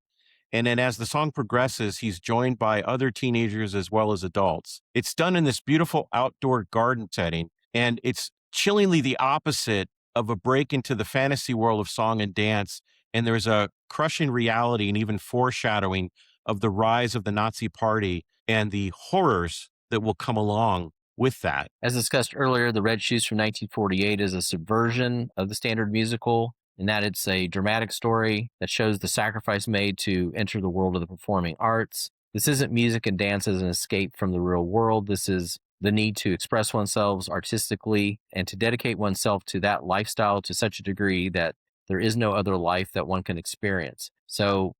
and then as the song progresses, he's joined by other teenagers as well as adults. It's done in this beautiful outdoor garden setting, and it's chillingly the opposite of a break into the fantasy world of song and dance. And there's a crushing reality and even foreshadowing of the rise of the Nazi party and the horrors that will come along with that. As discussed earlier, The Red Shoes from 1948 is a subversion of the standard musical, in that it's a dramatic story that shows the sacrifice made to enter the world of the performing arts. This isn't music and dance as an escape from the real world. This is the need to express oneself artistically and to dedicate oneself to that lifestyle to such a degree that there is no other life that one can experience. So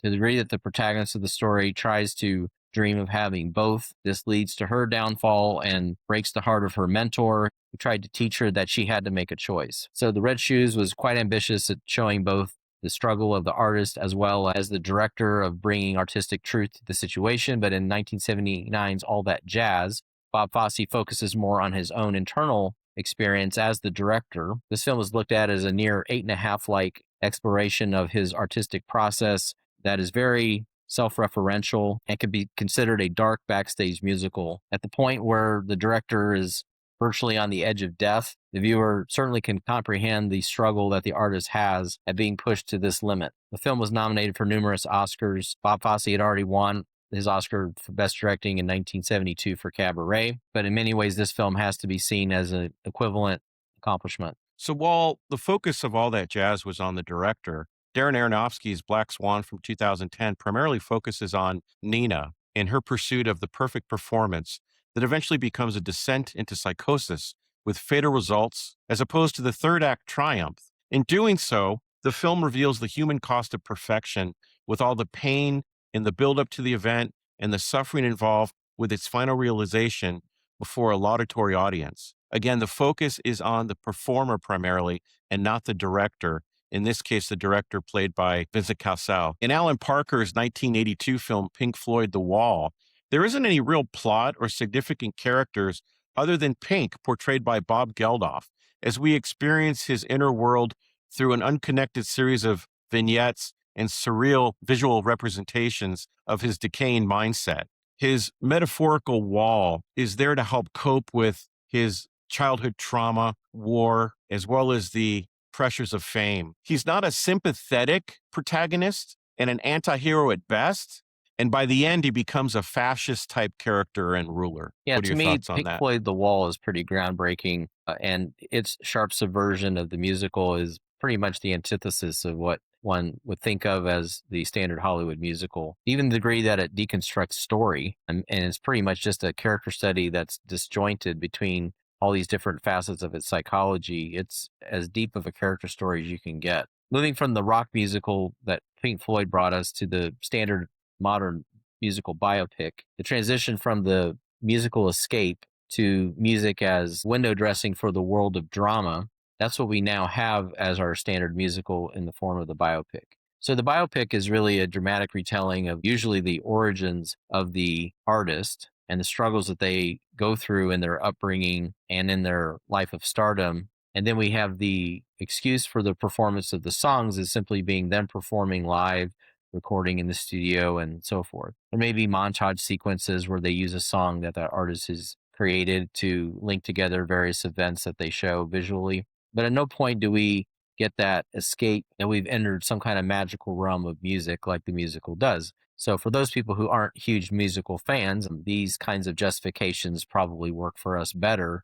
to the degree that the protagonist of the story tries to dream of having both, this leads to her downfall and breaks the heart of her mentor, who tried to teach her that she had to make a choice. So The Red Shoes was quite ambitious at showing both the struggle of the artist as well as the director of bringing artistic truth to the situation. But in 1979's All That Jazz, Bob Fosse focuses more on his own internal experience as the director. This film is looked at as a near 8.5-like exploration of his artistic process that is very self-referential and could be considered a dark backstage musical. At the point where the director is virtually on the edge of death, the viewer certainly can comprehend the struggle that the artist has at being pushed to this limit. The film was nominated for numerous Oscars. Bob Fosse had already won his Oscar for Best Directing in 1972 for Cabaret, but in many ways this film has to be seen as an equivalent accomplishment. So while the focus of All That Jazz was on the director, Darren Aronofsky's Black Swan from 2010 primarily focuses on Nina and her pursuit of the perfect performance that eventually becomes a descent into psychosis with fatal results, as opposed to the third act triumph. In doing so, the film reveals the human cost of perfection with all the pain in the buildup to the event and the suffering involved with its final realization before a laudatory audience. Again, the focus is on the performer primarily and not the director. In this case, the director played by Vincent Cassel. In Alan Parker's 1982 film Pink Floyd The Wall, there isn't any real plot or significant characters other than Pink, portrayed by Bob Geldof, as we experience his inner world through an unconnected series of vignettes and surreal visual representations of his decaying mindset. His metaphorical wall is there to help cope with his childhood trauma, war, as well as the pressures of fame. He's not a sympathetic protagonist and an anti-hero at best. And by the end, he becomes a fascist type character and ruler. Yeah, What are to your me, thoughts on Pink that? Floyd The Wall is pretty groundbreaking, and its sharp subversion of the musical is pretty much the antithesis of what one would think of as the standard Hollywood musical, even the degree that it deconstructs story, and it's pretty much just a character study that's disjointed between all these different facets of its psychology. It's as deep of a character story as you can get. Moving from the rock musical that Pink Floyd brought us to the standard modern musical biopic, the transition from the musical escape to music as window dressing for the world of drama, that's what we now have as our standard musical in the form of the biopic. So the biopic is really a dramatic retelling of usually the origins of the artist and the struggles that they go through in their upbringing and in their life of stardom. And then we have the excuse for the performance of the songs is simply being them performing live, recording in the studio, and so forth. There may be montage sequences where they use a song that that artist has created to link together various events that they show visually. But at no point do we get that escape that we've entered some kind of magical realm of music like the musical does. So for those people who aren't huge musical fans, these kinds of justifications probably work for us better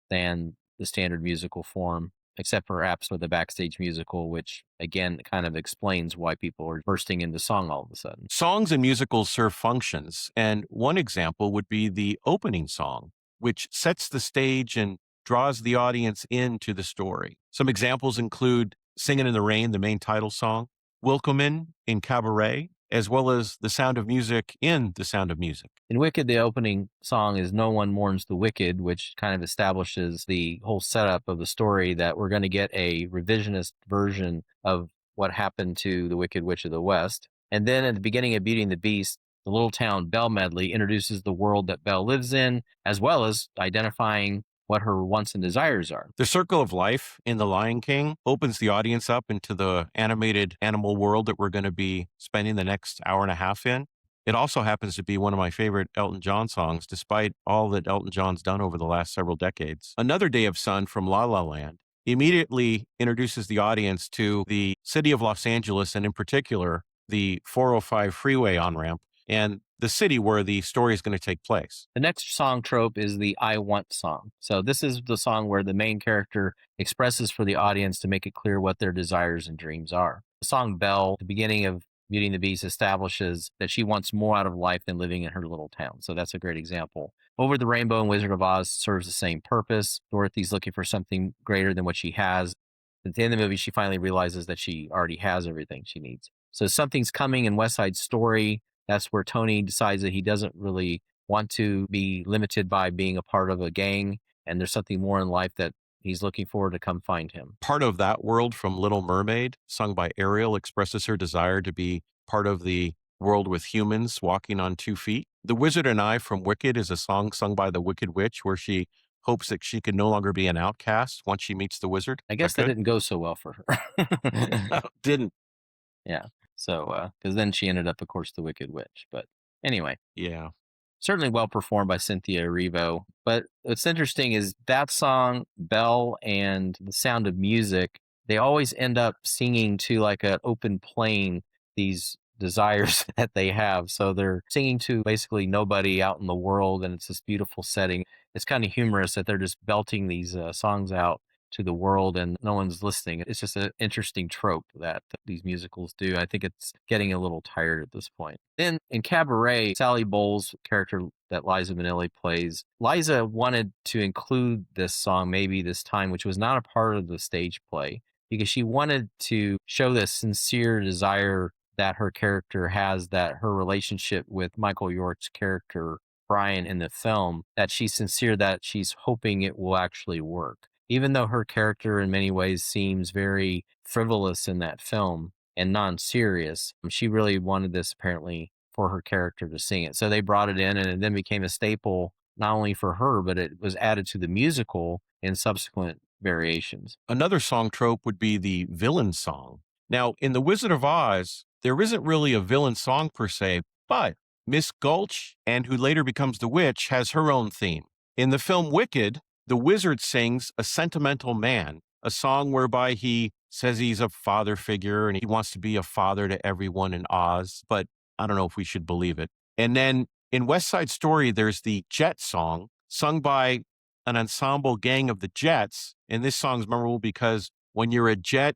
than the standard musical form, except perhaps for the backstage musical, which again kind of explains why people are bursting into song all of a sudden. Songs and musicals serve functions, and one example would be the opening song, which sets the stage and draws the audience into the story. Some examples include Singin' in the Rain, the main title song, Willkommen in Cabaret, as well as The Sound of Music in The Sound of Music. In Wicked, the opening song is No One Mourns the Wicked, which kind of establishes the whole setup of the story that we're going to get a revisionist version of what happened to the Wicked Witch of the West. And then at the beginning of Beauty and the Beast, the little town Belle Medley introduces the world that Belle lives in, as well as identifying what her wants and desires are. The Circle of Life in The Lion King opens the audience up into the animated animal world that we're going to be spending the next hour and a half in. It also happens to be one of my favorite Elton John songs, despite all that Elton John's done over the last several decades. Another Day of Sun from La La Land immediately introduces the audience to the city of Los Angeles, and in particular, the 405 freeway on-ramp and the city where the story is going to take place. The next song trope is the I Want song. So this is the song where the main character expresses for the audience to make it clear what their desires and dreams are. The song Belle, the beginning of Beauty and the Beast, establishes that she wants more out of life than living in her little town. So that's a great example. Over the Rainbow and Wizard of Oz serves the same purpose. Dorothy's looking for something greater than what she has. At the end of the movie, she finally realizes that she already has everything she needs. So Something's Coming in West Side Story, that's where Tony decides that he doesn't really want to be limited by being a part of a gang, and there's something more in life that he's looking for to come find him. Part of that world from Little Mermaid, sung by Ariel, expresses her desire to be part of the world with humans walking on 2 feet. The Wizard and I from Wicked is a song sung by the Wicked Witch where she hopes that she could no longer be an outcast once she meets the wizard. I guess that didn't go so well for her. Didn't. Yeah. So, because then she ended up, of course, the Wicked Witch. But anyway, Yeah. certainly well performed by Cynthia Erivo. But what's interesting is that song, Belle, and The Sound of Music, they always end up singing to like an open plain these desires that they have. So they're singing to basically nobody out in the world, and it's this beautiful setting. It's kind of humorous that they're just belting these songs out to the world and no one's listening. It's just an interesting trope that these musicals do. I think it's getting a little tired at this point. Then in Cabaret, Sally Bowles' character that Liza Minnelli plays, Liza wanted to include this song maybe this time, which was not a part of the stage play, because she wanted to show the sincere desire that her character has, that her relationship with Michael York's character, Brian, in the film, that she's sincere, that she's hoping it will actually work. Even though her character in many ways seems very frivolous in that film and non-serious, she really wanted this apparently for her character to sing it. So they brought it in and it then became a staple not only for her, but it was added to the musical in subsequent variations. Another song trope would be the villain song. Now, in The Wizard of Oz, there isn't really a villain song per se, but Miss Gulch, and who later becomes the witch, has her own theme. In the film Wicked, the wizard sings A Sentimental Man, a song whereby he says he's a father figure and he wants to be a father to everyone in Oz, but I don't know if we should believe it. And then in West Side Story, there's the Jet song, sung by an ensemble gang of the Jets. And this song's memorable because when you're a jet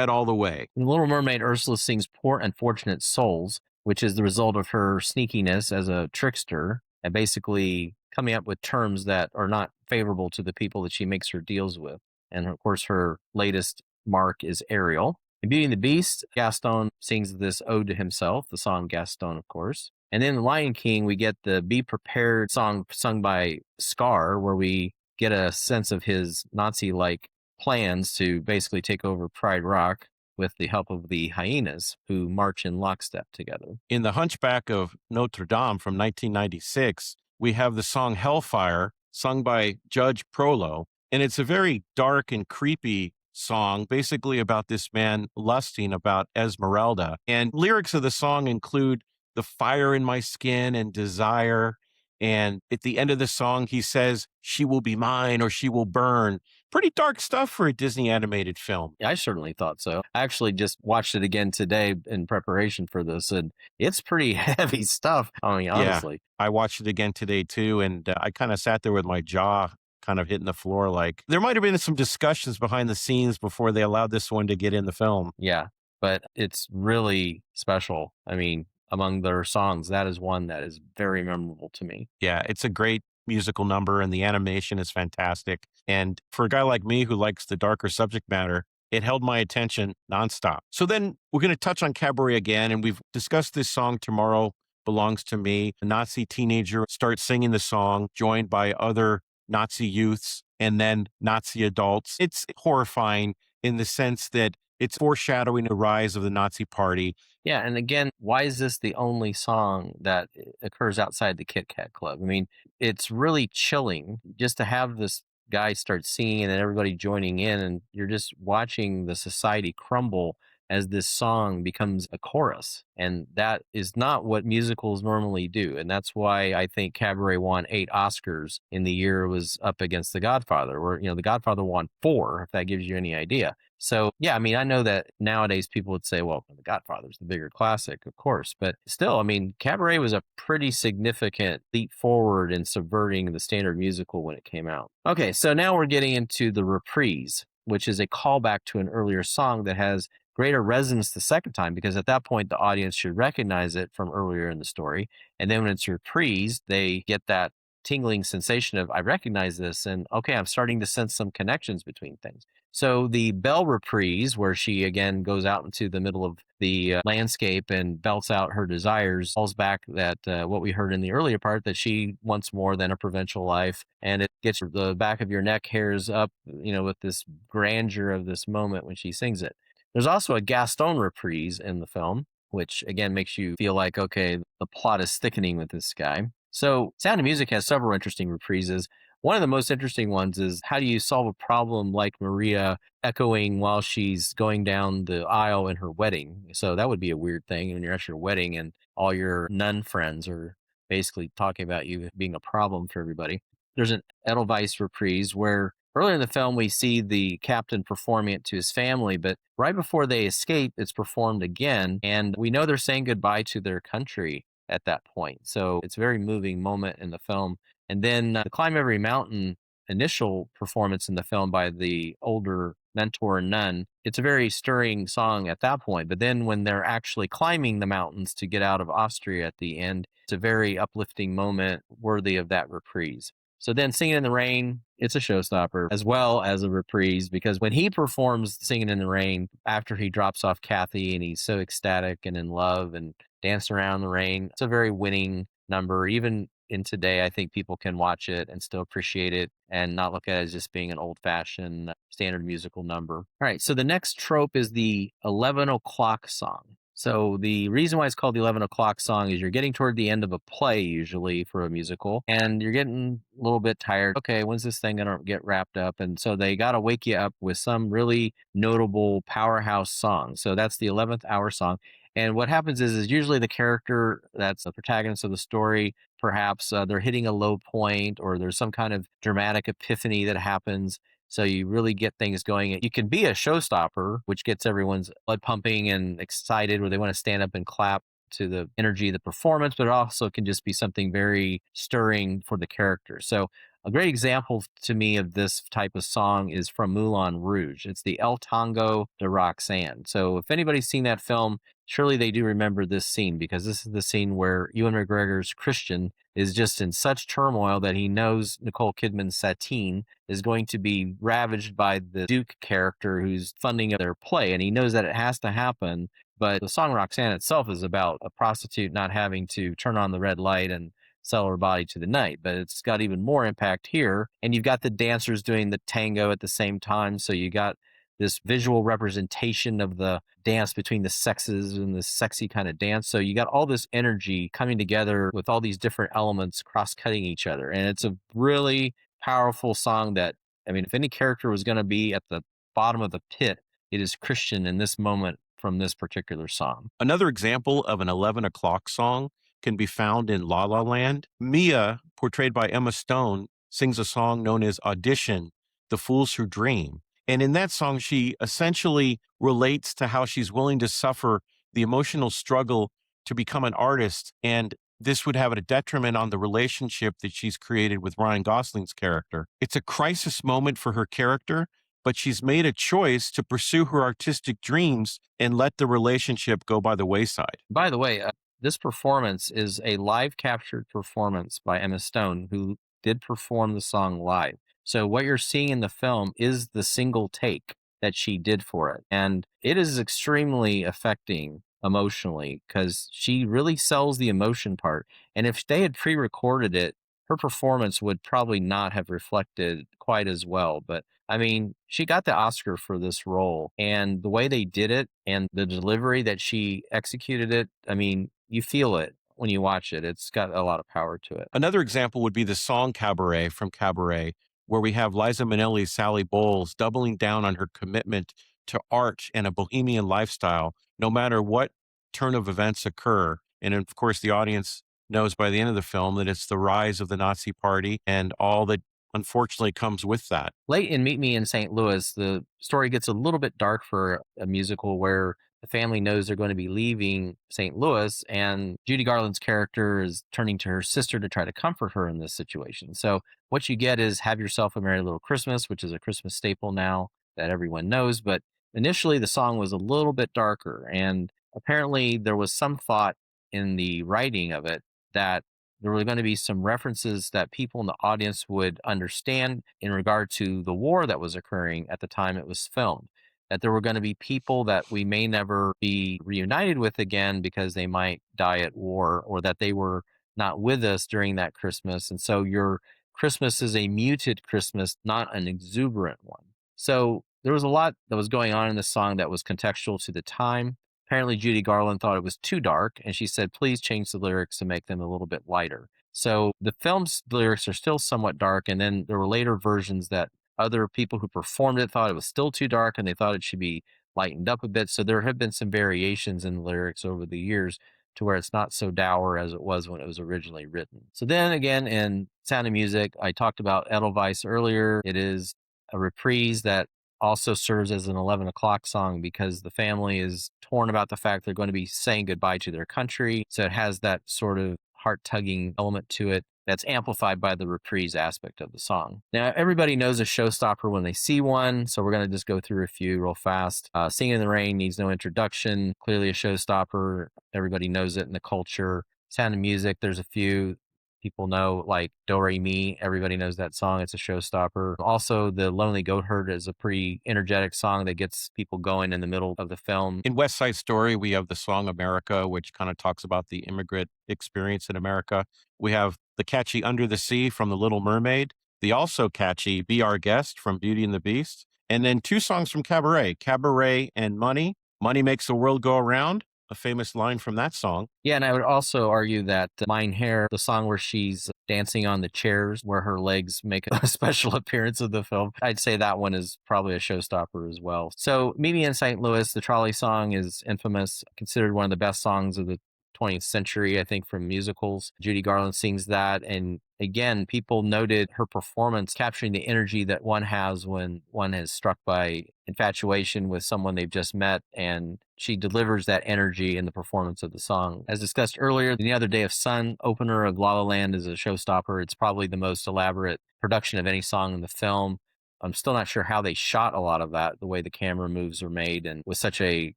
all the way. In Little Mermaid, Ursula sings Poor Unfortunate Souls, which is the result of her sneakiness as a trickster and basically coming up with terms that are not favorable to the people that she makes her deals with. And of course, her latest mark is Ariel. In Beauty and the Beast, Gaston sings this ode to himself, the song Gaston, of course. And then in Lion King, we get the Be Prepared song sung by Scar, where we get a sense of his Nazi-like plans to basically take over Pride Rock with the help of the hyenas who march in lockstep together. In The Hunchback of Notre Dame from 1996, we have the song Hellfire, sung by Judge Prolo. And it's a very dark and creepy song, basically about this man lusting about Esmeralda. And lyrics of the song include the fire in my skin and desire. And at the end of the song, he says, she will be mine or she will burn. Pretty dark stuff for a Disney animated film. I certainly thought so. I actually just watched it again today in preparation for this, and it's pretty heavy stuff. I mean, honestly. Yeah, I watched it again today too, and I kind of sat there with my jaw kind of hitting the floor. Like there might have been some discussions behind the scenes before they allowed this one to get in the film. Yeah, but it's really special. I mean, among their songs, that is one that is very memorable to me. Yeah, it's a great musical number and the animation is fantastic. And for a guy like me who likes the darker subject matter, it held my attention nonstop. So then we're going to touch on Cabaret again. And we've discussed this song, Tomorrow Belongs to Me. A Nazi teenager starts singing the song, joined by other Nazi youths and then Nazi adults. It's horrifying in the sense that it's foreshadowing the rise of the Nazi party. Yeah, and again, why is this the only song that occurs outside the Kit Kat Club? I mean, it's really chilling just to have this guy start singing and then everybody joining in, and you're just watching the society crumble as this song becomes a chorus. And that is not what musicals normally do. And that's why I think Cabaret won 8 Oscars in the year it was up against The Godfather, where, The Godfather won 4, if that gives you any idea. So, yeah, I mean, I know that nowadays people would say, well, The Godfather's the bigger classic, of course. But still, I mean, Cabaret was a pretty significant leap forward in subverting the standard musical when it came out. Okay, so now we're getting into the reprise, which is a callback to an earlier song that has greater resonance the second time, because at that point, the audience should recognize it from earlier in the story. And then when it's reprised, they get that tingling sensation of, I recognize this, and okay, I'm starting to sense some connections between things. So the Belle reprise, where she again goes out into the middle of the landscape and belts out her desires, falls back that what we heard in the earlier part, that she wants more than a provincial life, and it gets the back of your neck hairs up, with this grandeur of this moment when she sings it. There's also a Gaston reprise in the film, which again makes you feel like, okay, the plot is thickening with this guy. So Sound of Music has several interesting reprises. One of the most interesting ones is, how do you solve a problem like Maria echoing while she's going down the aisle in her wedding? So that would be a weird thing when you're at your wedding and all your nun friends are basically talking about you being a problem for everybody. There's an Edelweiss reprise where earlier in the film we see the captain performing it to his family, but right before they escape, it's performed again. And we know they're saying goodbye to their country at that point. So it's a very moving moment in the film. And then The Climb Every Mountain initial performance in the film by the older mentor nun, it's a very stirring song at that point. But then when they're actually climbing the mountains to get out of Austria at the end, it's a very uplifting moment worthy of that reprise. So then Singing in the Rain, it's a showstopper as well as a reprise because when he performs Singing in the Rain after he drops off Kathy and he's so ecstatic and in love and dancing around in the rain, it's a very winning number. Even in today, I think people can watch it and still appreciate it and not look at it as just being an old fashioned standard musical number. All right. So the next trope is the 11 o'clock song. So the reason why it's called the 11 o'clock song is you're getting toward the end of a play, usually for a musical, and you're getting a little bit tired. Okay, when's this thing going to get wrapped up? And so they got to wake you up with some really notable powerhouse song. So that's the 11th hour song. And what happens is usually the character that's the protagonist of the story, perhaps they're hitting a low point or there's some kind of dramatic epiphany that happens. So you really get things going. You can be a showstopper, which gets everyone's blood pumping and excited where they want to stand up and clap to the energy of the performance, but it also can just be something very stirring for the character. So a great example to me of this type of song is from Moulin Rouge. It's the El Tango de Roxanne. So if anybody's seen that film, surely they do remember this scene because this is the scene where Ewan McGregor's Christian is just in such turmoil that he knows Nicole Kidman's Satine is going to be ravaged by the Duke character who's funding their play. And he knows that it has to happen. But the song Roxanne itself is about a prostitute not having to turn on the red light and sell her body to the night. But it's got even more impact here. And you've got the dancers doing the tango at the same time. So you got this visual representation of the dance between the sexes and this sexy kind of dance. So you got all this energy coming together with all these different elements cross-cutting each other. And it's a really powerful song that, I mean, if any character was going to be at the bottom of the pit, it is Christian in this moment from this particular song. Another example of an 11 o'clock song can be found in La La Land. Mia, portrayed by Emma Stone, sings a song known as Audition, The Fools Who Dream. And in that song, she essentially relates to how she's willing to suffer the emotional struggle to become an artist. And this would have a detriment on the relationship that she's created with Ryan Gosling's character. It's a crisis moment for her character, but she's made a choice to pursue her artistic dreams and let the relationship go by the wayside. By the way, this performance is a live captured performance by Emma Stone, who did perform the song live. So what you're seeing in the film is the single take that she did for it. And it is extremely affecting emotionally because she really sells the emotion part. And if they had pre-recorded it, her performance would probably not have reflected quite as well. But I mean, she got the Oscar for this role, and the way they did it and the delivery that she executed it, I mean, you feel it when you watch it. It's got a lot of power to it. Another example would be the song Cabaret from Cabaret, where we have Liza Minnelli's Sally Bowles doubling down on her commitment to art and a bohemian lifestyle, no matter what turn of events occur. And of course, the audience knows by the end of the film that it's the rise of the Nazi Party and all that unfortunately comes with that. Late in Meet Me in St. Louis, the story gets a little bit dark for a musical where the family knows they're going to be leaving St. Louis, and Judy Garland's character is turning to her sister to try to comfort her in this situation. So what you get is Have Yourself a Merry Little Christmas, which is a Christmas staple now that everyone knows. But initially, the song was a little bit darker, and apparently there was some thought in the writing of it that there were going to be some references that people in the audience would understand in regard to the war that was occurring at the time it was filmed. That there were going to be people that we may never be reunited with again because they might die at war, or that they were not with us during that Christmas. And so your Christmas is a muted Christmas, not an exuberant one. So there was a lot that was going on in the song that was contextual to the time. Apparently, Judy Garland thought it was too dark, and she said, please change the lyrics to make them a little bit lighter. So the film's lyrics are still somewhat dark, and then there were later versions that other people who performed it thought it was still too dark, and they thought it should be lightened up a bit. So there have been some variations in the lyrics over the years to where it's not so dour as it was when it was originally written. So then again, in Sound of Music, I talked about Edelweiss earlier. It is a reprise that also serves as an 11 o'clock song because the family is torn about the fact they're going to be saying goodbye to their country. So it has that sort of heart-tugging element to it. that's amplified by the reprise aspect of the song. Now, everybody knows a showstopper when they see one, so we're going to just go through a few real fast. Singing in the Rain needs no introduction. Clearly a showstopper. Everybody knows it in the culture. Sound of Music, there's a few people know, like Do Re Mi. Everybody knows that song. It's a showstopper. Also, The Lonely Goat Herd is a pretty energetic song that gets people going in the middle of the film. In West Side Story, we have the song America, which kind of talks about the immigrant experience in America. We have the catchy Under the Sea from The Little Mermaid, the also catchy Be Our Guest from Beauty and the Beast, and then two songs from Cabaret, Cabaret and Money. Money Makes the World Go Around, a famous line from that song. Yeah, and I would also argue that Mine Hair, the song where she's dancing on the chairs, where her legs make a special appearance of the film, I'd say that one is probably a showstopper as well. So, Meet Me in St. Louis, the trolley song is infamous, considered one of the best songs of the 20th century, I think, from musicals. Judy Garland sings that. And again, people noted her performance capturing the energy that one has when one is struck by infatuation with someone they've just met. And she delivers that energy in the performance of the song. As discussed earlier, The Other Day of Sun, opener of La La Land, is a showstopper. It's probably the most elaborate production of any song in the film. I'm still not sure how they shot a lot of that, the way the camera moves are made, and with such a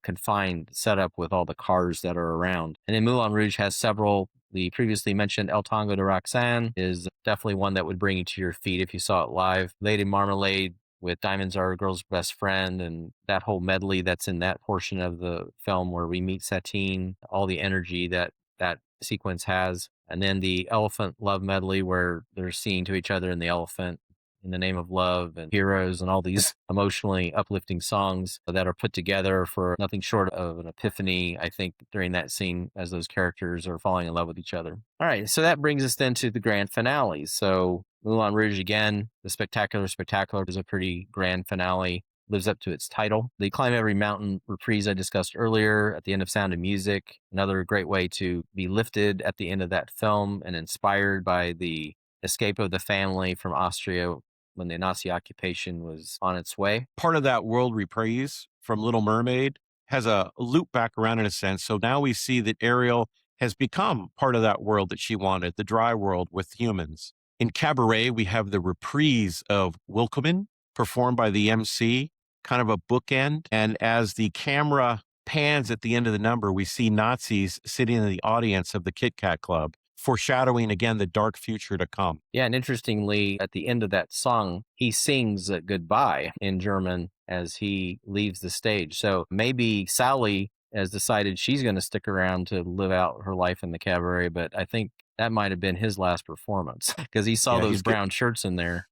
confined setup with all the cars that are around. And then Moulin Rouge has several. The previously mentioned El Tango de Roxanne is definitely one that would bring you to your feet if you saw it live. Lady Marmalade with Diamonds Are a Girl's Best Friend, and that whole medley that's in that portion of the film where we meet Satine, all the energy that that sequence has. And then the Elephant Love medley where they're singing to each other in the elephant, In the Name of Love and Heroes, and all these emotionally uplifting songs that are put together for nothing short of an epiphany, I think, during that scene as those characters are falling in love with each other. All right, so that brings us then to the grand finale. So Moulin Rouge, again, the Spectacular Spectacular is a pretty grand finale, lives up to its title. The Climb Every Mountain reprise I discussed earlier at the end of Sound of Music, another great way to be lifted at the end of that film and inspired by the escape of the family from Austria when the Nazi occupation was on its way. Part of that world reprise from Little Mermaid has a loop back around in a sense. So now we see that Ariel has become part of that world that she wanted, the dry world with humans. In Cabaret, we have the reprise of Willkommen performed by the MC, kind of a bookend. And as the camera pans at the end of the number, we see Nazis sitting in the audience of the Kit Kat Club, foreshadowing again the dark future to come. Yeah, and interestingly, at the end of that song, he sings goodbye in German as he leaves the stage. So maybe Sally has decided she's going to stick around to live out her life in the cabaret, but I think that might have been his last performance because he saw Yeah, those brown shirts in there.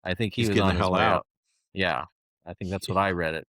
I think he he's was getting on the his hell way out. out. Yeah, I think that's what I read it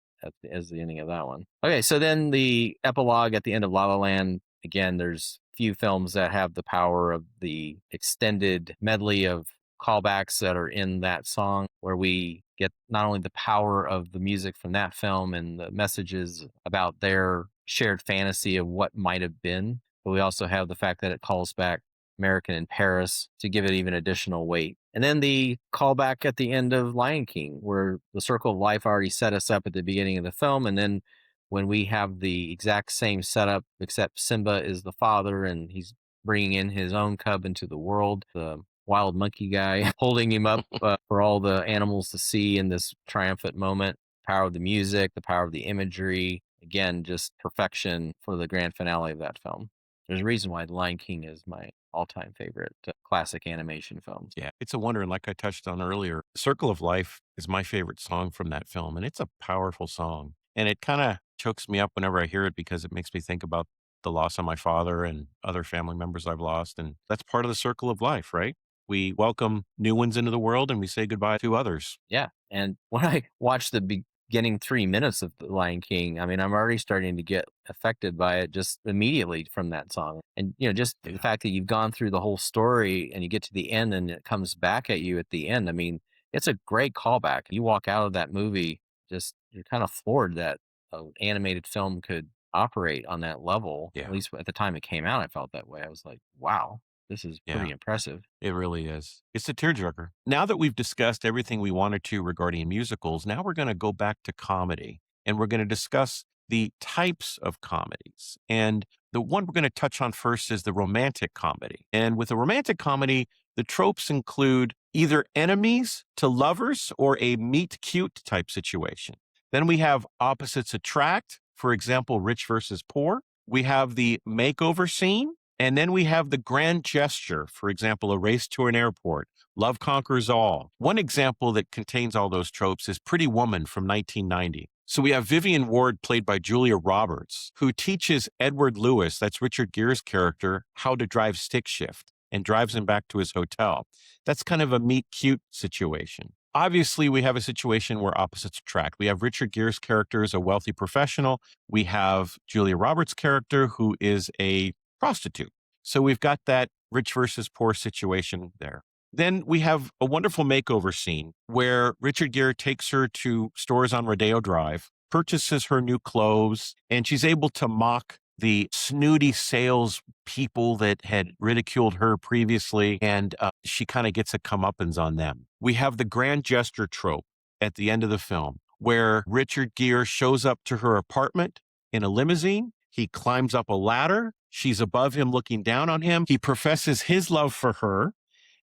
as the ending of that one. Okay, so then the epilogue at the end of La La Land. Again, there's few films that have the power of the extended medley of callbacks that are in that song, where we get not only the power of the music from that film and the messages about their shared fantasy of what might have been, but we also have the fact that it calls back American in Paris to give it even additional weight. And then the callback at the end of Lion King, where the circle of life already set us up at the beginning of the film. And then when we have the exact same setup, except Simba is the father and he's bringing in his own cub into the world, the wild monkey guy holding him up for all the animals to see in this triumphant moment. Power of the music, the power of the imagery. Again, just perfection for the grand finale of that film. There's a reason why The Lion King is my all-time favorite classic animation films. Yeah, it's a wonder. And like I touched on earlier, Circle of Life is my favorite song from that film. And it's a powerful song. And it kind of chokes me up whenever I hear it because it makes me think about the loss of my father and other family members I've lost. And that's part of the circle of life, right? We welcome new ones into the world and we say goodbye to others. Yeah. And when I watch the beginning 3 minutes of The Lion King, I mean, I'm already starting to get affected by it just immediately from that song. And, just the fact that you've gone through the whole story and you get to the end and it comes back at you at the end. I mean, it's a great callback. You walk out of that movie, you're kind of floored that an animated film could operate on that level. Yeah. At least at the time it came out, I felt that way. I was like, wow, this is pretty impressive. It really is. It's a tearjerker. Now that we've discussed everything we wanted to regarding musicals, now we're going to go back to comedy and we're going to discuss the types of comedies. And The one we're going to touch on first is the romantic comedy. And with a romantic comedy, the tropes include either enemies to lovers or a meet cute type situation. Then we have opposites attract, for example, rich versus poor. We have the makeover scene. And then we have the grand gesture, for example, a race to an airport. Love conquers all. One example that contains all those tropes is Pretty Woman from 1990. So we have Vivian Ward, played by Julia Roberts, who teaches Edward Lewis, that's Richard Gere's character, how to drive stick shift and drives him back to his hotel. That's kind of a meet cute situation. Obviously, we have a situation where opposites attract. We have Richard Gere's character as a wealthy professional. We have Julia Roberts' character, who is a prostitute. So we've got that rich versus poor situation there. Then we have a wonderful makeover scene where Richard Gere takes her to stores on Rodeo Drive, purchases her new clothes, and she's able to mock the snooty sales people that had ridiculed her previously, and she kind of gets a comeuppance on them. We have the grand gesture trope at the end of the film where Richard Gere shows up to her apartment in a limousine. He climbs up a ladder. She's above him looking down on him. He professes his love for her.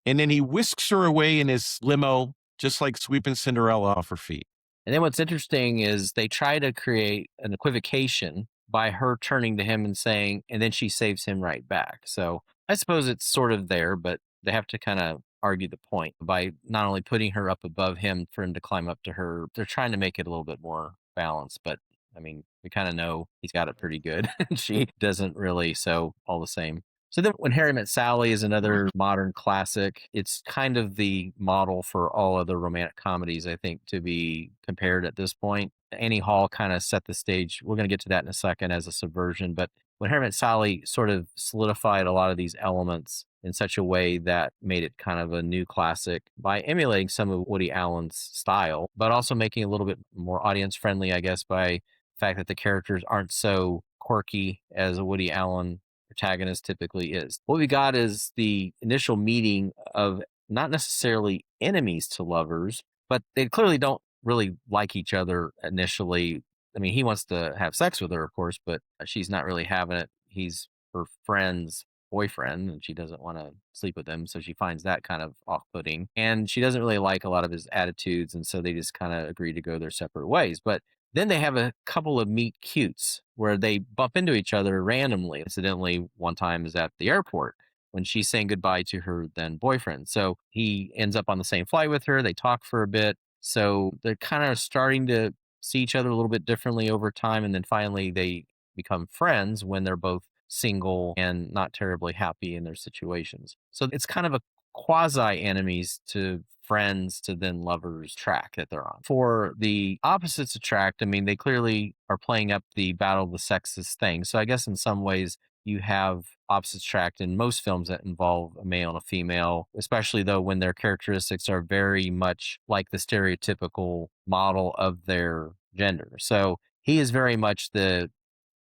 And then he whisks her away in his limo, just like sweeping Cinderella off her feet. And then what's interesting is they try to create an equivocation by her turning to him and saying, and then she saves him right back. So I suppose it's sort of there, but they have to kind of argue the point by not only putting her up above him for him to climb up to her. They're trying to make it a little bit more balanced, but I mean, we kind of know he's got it pretty good. She doesn't really, so all the same. So then When Harry Met Sally is another modern classic. It's kind of the model for all other romantic comedies, I think, to be compared at this point. Annie Hall kind of set the stage. We're going to get to that in a second as a subversion, but When Harry Met Sally sort of solidified a lot of these elements in such a way that made it kind of a new classic by emulating some of Woody Allen's style, but also making it a little bit more audience friendly, I guess, by the fact that the characters aren't so quirky as a Woody Allen protagonist typically is. What we got is the initial meeting of not necessarily enemies to lovers, but they clearly don't really like each other initially. I mean, he wants to have sex with her, of course, but she's not really having it. He's her friend's boyfriend and she doesn't want to sleep with him. So she finds that kind of off putting. And she doesn't really like a lot of his attitudes. And so they just kind of agree to go their separate ways. But then they have a couple of meet cutes where they bump into each other randomly. Incidentally, one time is at the airport when she's saying goodbye to her then boyfriend. So he ends up on the same flight with her. They talk for a bit. So they're kind of starting to see each other a little bit differently over time. And then finally they become friends when they're both single and not terribly happy in their situations. So it's kind of a quasi enemies to friends to then lovers track that they're on. For the opposites attract, I mean, they clearly are playing up the battle of the sexes thing. So I guess in some ways you have opposites attract in most films that involve a male and a female, especially though when their characteristics are very much like the stereotypical model of their gender. So he is very much the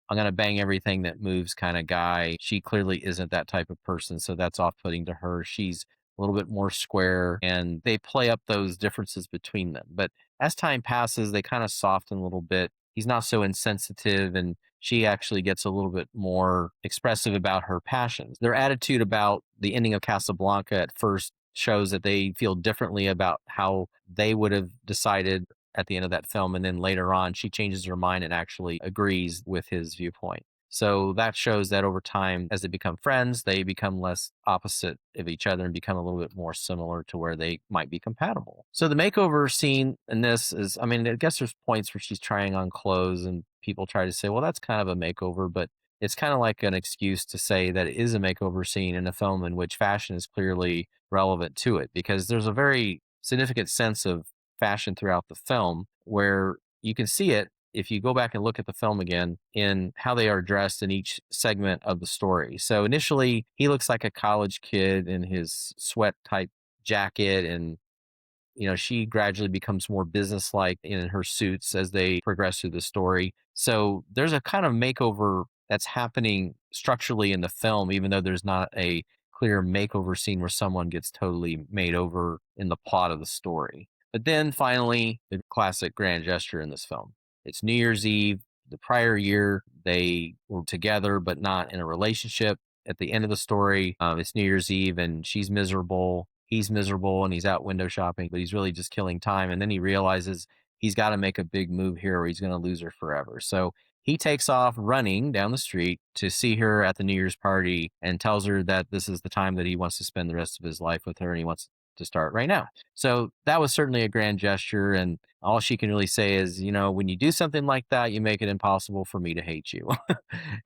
I'm going to bang everything that moves kind of guy. She clearly isn't that type of person. So that's off putting to her. She's a little bit more square and they play up those differences between them. But as time passes, they kind of soften a little bit. He's not so insensitive and she actually gets a little bit more expressive about her passions. Their attitude about the ending of Casablanca at first shows that they feel differently about how they would have decided at the end of that film. And then later on, she changes her mind and actually agrees with his viewpoint. So that shows that over time, as they become friends, they become less opposite of each other and become a little bit more similar to where they might be compatible. So the makeover scene in this is, I mean, I guess there's points where she's trying on clothes and people try to say, well, that's kind of a makeover, but it's kind of like an excuse to say that it is a makeover scene in a film in which fashion is clearly relevant to it, because there's a very significant sense of fashion throughout the film where you can see it if you go back and look at the film again in how they are dressed in each segment of the story. So initially he looks like a college kid in his sweat type jacket, and she gradually becomes more businesslike in her suits as they progress through the story. So there's a kind of makeover that's happening structurally in the film, even though there's not a clear makeover scene where someone gets totally made over in the plot of the story. But then finally, the classic grand gesture in this film. It's New Year's Eve. The prior year, they were together, but not in a relationship. At the end of the story, it's New Year's Eve and she's miserable. He's miserable and he's out window shopping, but he's really just killing time. And then he realizes he's got to make a big move here or he's going to lose her forever. So he takes off running down the street to see her at the New Year's party and tells her that this is the time that he wants to spend the rest of his life with her and he wants to start right now. So that was certainly a grand gesture. And all she can really say is, when you do something like that, you make it impossible for me to hate you.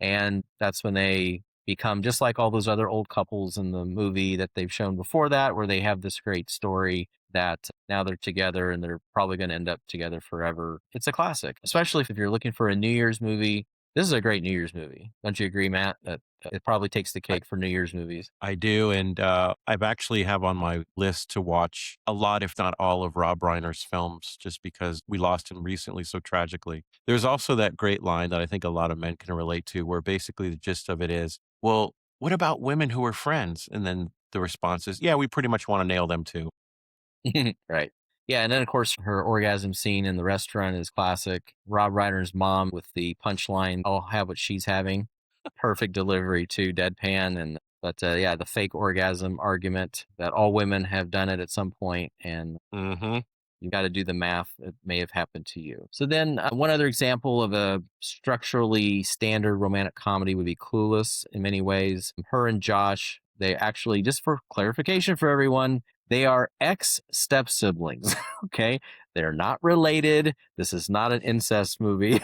And that's when they become just like all those other old couples in the movie that they've shown before that, where they have this great story that now they're together and they're probably going to end up together forever. It's a classic, especially if you're looking for a New Year's movie. This is a great New Year's movie. Don't you agree, Matt? That it probably takes the cake for New Year's movies. I do, and I've actually have on my list to watch a lot, if not all, of Rob Reiner's films, just because we lost him recently so tragically. There's also that great line that I think a lot of men can relate to, where basically the gist of it is, well, what about women who are friends? And then the response is, yeah, we pretty much want to nail them too. Right. Yeah, and then of course her orgasm scene in the restaurant is classic. Rob Reiner's mom with the punchline, "I'll have what she's having." Perfect delivery to deadpan, and but yeah, the fake orgasm argument that all women have done it at some point, and Hmm. you got to do the math. It may have happened to you. So then, one other example of a structurally standard romantic comedy would be Clueless. In many ways, her and Josh, they actually, just for clarification for everyone, they are ex step siblings. Okay, they're not related. This is not an incest movie.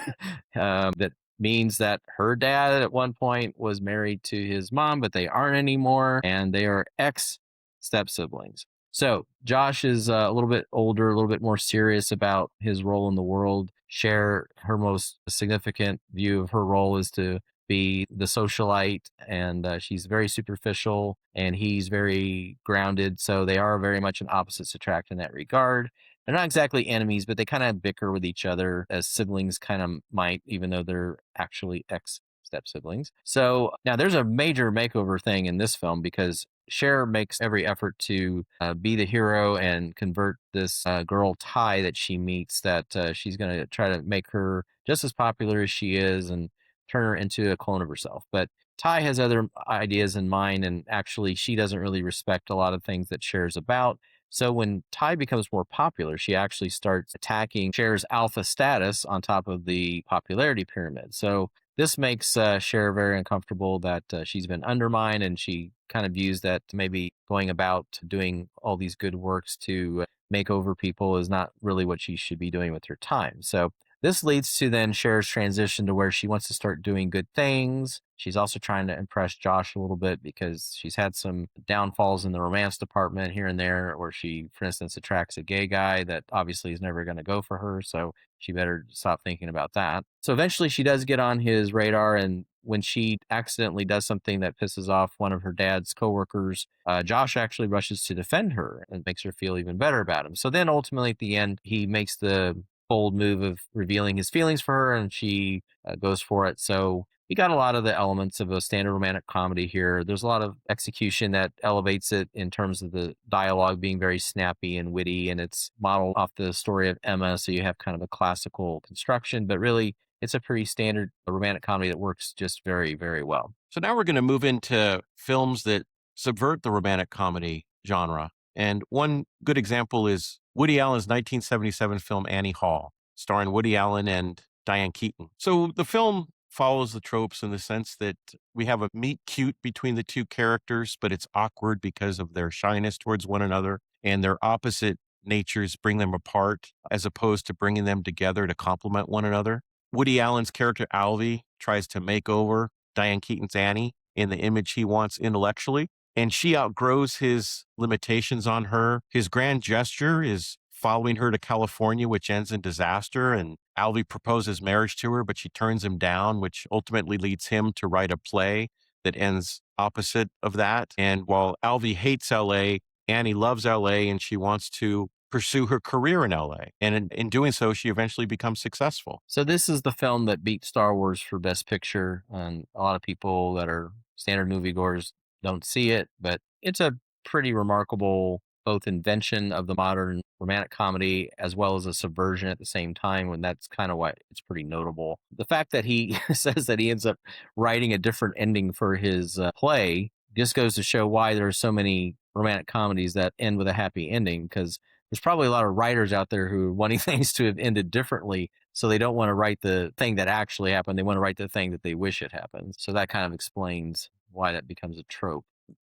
That means that her dad at one point was married to his mom, but they aren't anymore, and they are ex step siblings. So Josh is a little bit older, a little bit more serious about his role in the world. Cher, her most significant view of her role is to be the socialite, and she's very superficial, and he's very grounded. So they are very much an opposites attract in that regard. They're not exactly enemies, but they kind of bicker with each other as siblings kind of might, even though they're actually ex step siblings. So now there's a major makeover thing in this film because Cher makes every effort to be the hero and convert this girl Ty that she meets, that she's going to try to make her just as popular as she is and turn her into a clone of herself. But Ty has other ideas in mind, and actually she doesn't really respect a lot of things that Cher's about. So when Ty becomes more popular, she actually starts attacking Cher's alpha status on top of the popularity pyramid. So this makes Cher very uncomfortable that she's been undermined, and she kind of views that maybe going about doing all these good works to make over people is not really what she should be doing with her time. So this leads to then Cher's transition to where she wants to start doing good things. She's also trying to impress Josh a little bit because she's had some downfalls in the romance department here and there, where she, for instance, attracts a gay guy that obviously is never going to go for her. So she better stop thinking about that. So eventually she does get on his radar, and when she accidentally does something that pisses off one of her dad's coworkers, Josh actually rushes to defend her and makes her feel even better about him. So then ultimately at the end, he makes the bold move of revealing his feelings for her, and she goes for it. So we got a lot of the elements of a standard romantic comedy here. There's a lot of execution that elevates it in terms of the dialogue being very snappy and witty, and it's modeled off the story of Emma. So you have kind of a classical construction, but really it's a pretty standard romantic comedy that works just very, very well. So now we're going to move into films that subvert the romantic comedy genre. And one good example is Woody Allen's 1977 film Annie Hall, starring Woody Allen and Diane Keaton. So the film follows the tropes in the sense that we have a meet cute between the two characters, but it's awkward because of their shyness towards one another, and their opposite natures bring them apart as opposed to bringing them together to complement one another. Woody Allen's character Alvy tries to make over Diane Keaton's Annie in the image he wants intellectually, and she outgrows his limitations on her. His grand gesture is following her to California, which ends in disaster, and Alvy proposes marriage to her, but she turns him down, which ultimately leads him to write a play that ends opposite of that. And while Alvy hates LA, Annie loves LA, and she wants to pursue her career in LA. And in doing so, she eventually becomes successful. So this is the film that beat Star Wars for Best Picture, and a lot of people that are standard moviegoers don't see it, but it's a pretty remarkable both invention of the modern romantic comedy as well as a subversion at the same time. And that's kind of why it's pretty notable. The fact that he says that he ends up writing a different ending for his play just goes to show why there are so many romantic comedies that end with a happy ending, because there's probably a lot of writers out there who are wanting things to have ended differently. So they don't want to write the thing that actually happened. They want to write the thing that they wish had happened. So that kind of explains why that becomes a trope.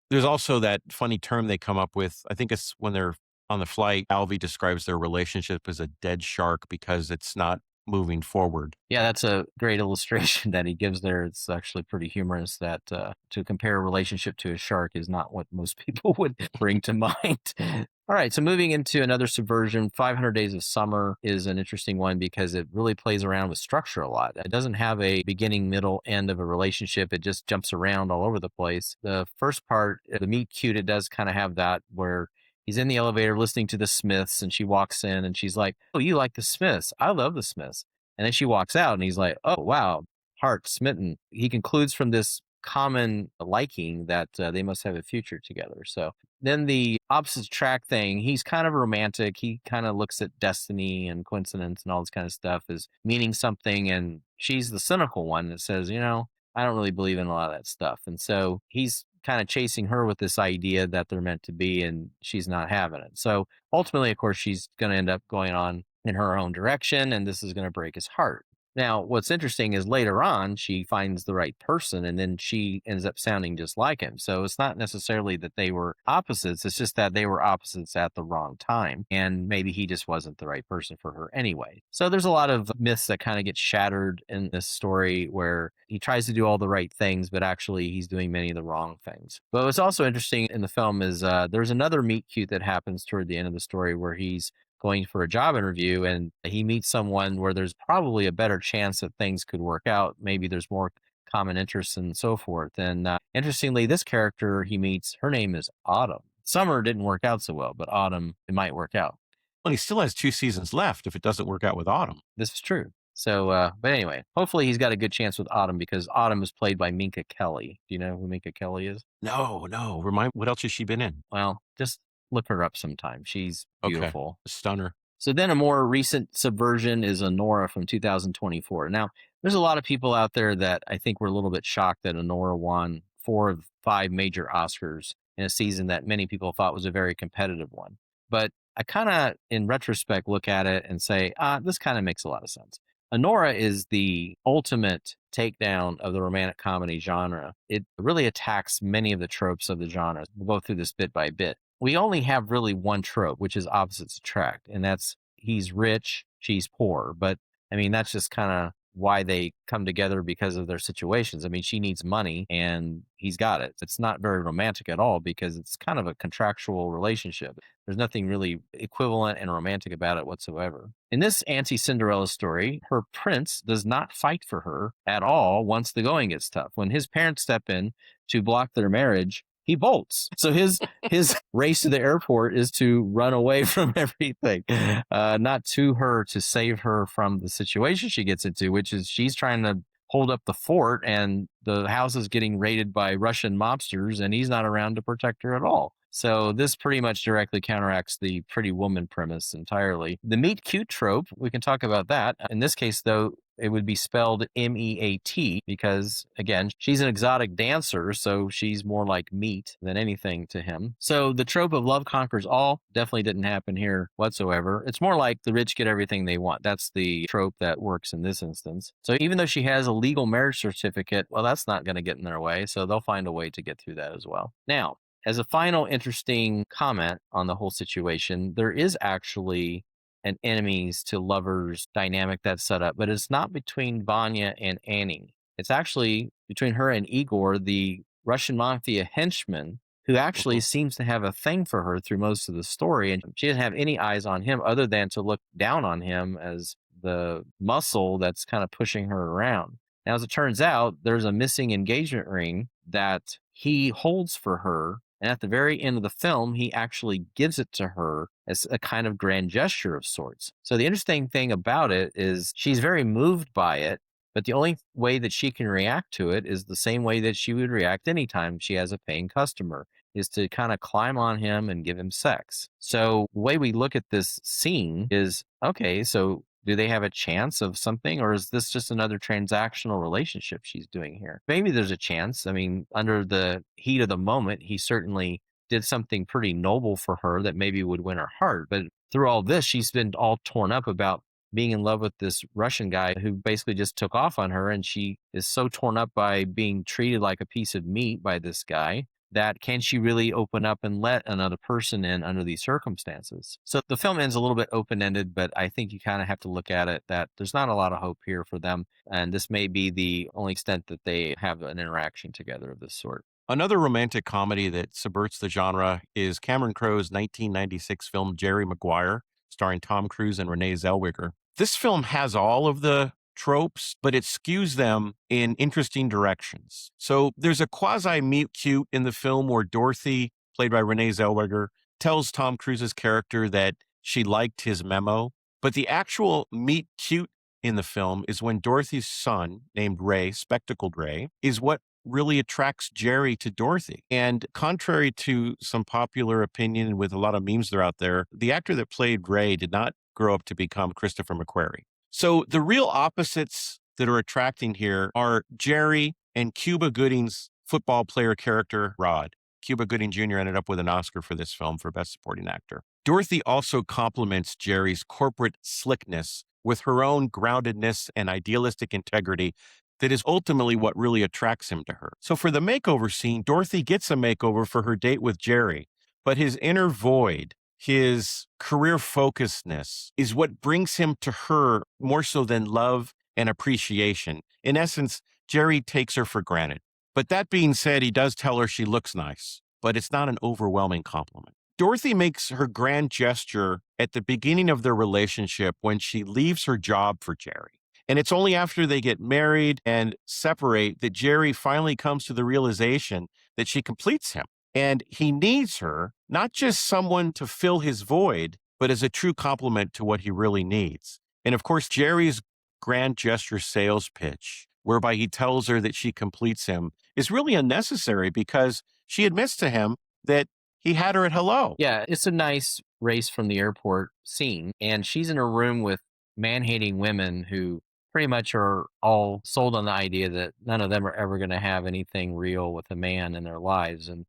There's also that funny term they come up with. I think it's when they're on the flight. Alvy describes their relationship as a dead shark because it's not moving forward. Yeah, that's a great illustration that he gives there. It's actually pretty humorous that to compare a relationship to a shark is not what most people would bring to mind. All right, so moving into another subversion, 500 Days of Summer is an interesting one because it really plays around with structure a lot. It doesn't have a beginning, middle, end of a relationship. It just jumps around all over the place. The first part, the meet cute, it does kind of have that where he's in the elevator listening to the Smiths and she walks in and she's like, "Oh, you like the Smiths? I love the Smiths." And then she walks out and he's like, "Oh, wow, heart smitten." He concludes from this common liking that they must have a future together. So then the opposite track thing, he's kind of romantic. He kind of looks at destiny and coincidence and all this kind of stuff as meaning something. And she's the cynical one that says, I don't really believe in a lot of that stuff. And so he's kind of chasing her with this idea that they're meant to be, and she's not having it. So ultimately, of course, she's going to end up going on in her own direction, and this is going to break his heart. Now, what's interesting is later on, she finds the right person and then she ends up sounding just like him. So it's not necessarily that they were opposites. It's just that they were opposites at the wrong time. And maybe he just wasn't the right person for her anyway. So there's a lot of myths that kind of get shattered in this story where he tries to do all the right things, but actually he's doing many of the wrong things. But what's also interesting in the film is there's another meet cute that happens toward the end of the story where he's going for a job interview and he meets someone where there's probably a better chance that things could work out. Maybe there's more common interests and so forth. And interestingly, this character he meets, her name is Autumn. Summer didn't work out so well, but Autumn, it might work out. Well, he still has 2 seasons left if it doesn't work out with Autumn. This is true. So, but anyway, hopefully he's got a good chance with Autumn because Autumn is played by Minka Kelly. Do you know who Minka Kelly is? No. Remind what else has she been in? Well, just look her up sometime. She's beautiful. Okay. Stunner. So then a more recent subversion is Honora from 2024. Now, there's a lot of people out there that I think were a little bit shocked that Honora won 4 of 5 major Oscars in a season that many people thought was a very competitive one. But I kind of, in retrospect, look at it and say, this kind of makes a lot of sense. Honora is the ultimate takedown of the romantic comedy genre. It really attacks many of the tropes of the genre. We'll go through this bit by bit. We only have really one trope, which is opposites attract, and that's he's rich, she's poor. But I mean, that's just kind of why they come together because of their situations. I mean, she needs money and he's got it. It's not very romantic at all because it's kind of a contractual relationship. There's nothing really equivalent and romantic about it whatsoever. In this anti-Cinderella story, her prince does not fight for her at all once the going gets tough. When his parents step in to block their marriage, he bolts. So his race to the airport is to run away from everything, not to her to save her from the situation she gets into, which is she's trying to hold up the fort and the house is getting raided by Russian mobsters and he's not around to protect her at all. So this pretty much directly counteracts the pretty woman premise entirely. The meet cute trope, we can talk about that. In this case, though, it would be spelled MEAT because, again, she's an exotic dancer, so she's more like meat than anything to him. So the trope of love conquers all definitely didn't happen here whatsoever. It's more like the rich get everything they want. That's the trope that works in this instance. So even though she has a legal marriage certificate, well, that's not going to get in their way, so they'll find a way to get through that as well. Now, as a final interesting comment on the whole situation, there is actually an enemies to lovers dynamic that's set up, but it's not between Vanya and Annie. It's actually between her and Igor, the Russian mafia henchman, who actually seems to have a thing for her through most of the story. And she doesn't have any eyes on him other than to look down on him as the muscle that's kind of pushing her around. Now, as it turns out, there's a missing engagement ring that he holds for her. And at the very end of the film, he actually gives it to her as a kind of grand gesture of sorts. So the interesting thing about it is she's very moved by it, but the only way that she can react to it is the same way that she would react anytime she has a paying customer. is to kind of climb on him and give him sex. So the way we look at this scene is, okay, so do they have a chance of something, or is this just another transactional relationship she's doing here? Maybe there's a chance. I mean, under the heat of the moment, he certainly did something pretty noble for her that maybe would win her heart. But through all this, she's been all torn up about being in love with this Russian guy who basically just took off on her. And she is so torn up by being treated like a piece of meat by this guy that can she really open up and let another person in under these circumstances? So the film ends a little bit open ended, but I think you kind of have to look at it that there's not a lot of hope here for them. And this may be the only extent that they have an interaction together of this sort. Another romantic comedy that subverts the genre is Cameron Crowe's 1996 film Jerry Maguire, starring Tom Cruise and Renee Zellweger. This film has all of the tropes, but it skews them in interesting directions. So there's a quasi meet cute in the film where Dorothy, played by Renee Zellweger, tells Tom Cruise's character that she liked his memo. But the actual meet cute in the film is when Dorothy's son, named Ray, Spectacled Ray, is what really attracts Jerry to Dorothy. And contrary to some popular opinion with a lot of memes that are out there, the actor that played Ray did not grow up to become Christopher McQuarrie. So the real opposites that are attracting here are Jerry and Cuba Gooding's football player character, Rod. Cuba Gooding Jr. ended up with an Oscar for this film for Best Supporting Actor. Dorothy also complements Jerry's corporate slickness with her own groundedness and idealistic integrity that is ultimately what really attracts him to her. So for the makeover scene, Dorothy gets a makeover for her date with Jerry, but his inner void, his career focusedness is what brings him to her more so than love and appreciation. In essence, Jerry takes her for granted. But that being said, he does tell her she looks nice, but it's not an overwhelming compliment. Dorothy makes her grand gesture at the beginning of their relationship when she leaves her job for Jerry. And it's only after they get married and separate that Jerry finally comes to the realization that she completes him. And he needs her, not just someone to fill his void, but as a true complement to what he really needs. And of course, Jerry's grand gesture sales pitch, whereby he tells her that she completes him, is really unnecessary because she admits to him that he had her at hello. Yeah, it's a nice race from the airport scene. And she's in a room with man hating women who pretty much are all sold on the idea that none of them are ever going to have anything real with a man in their lives. And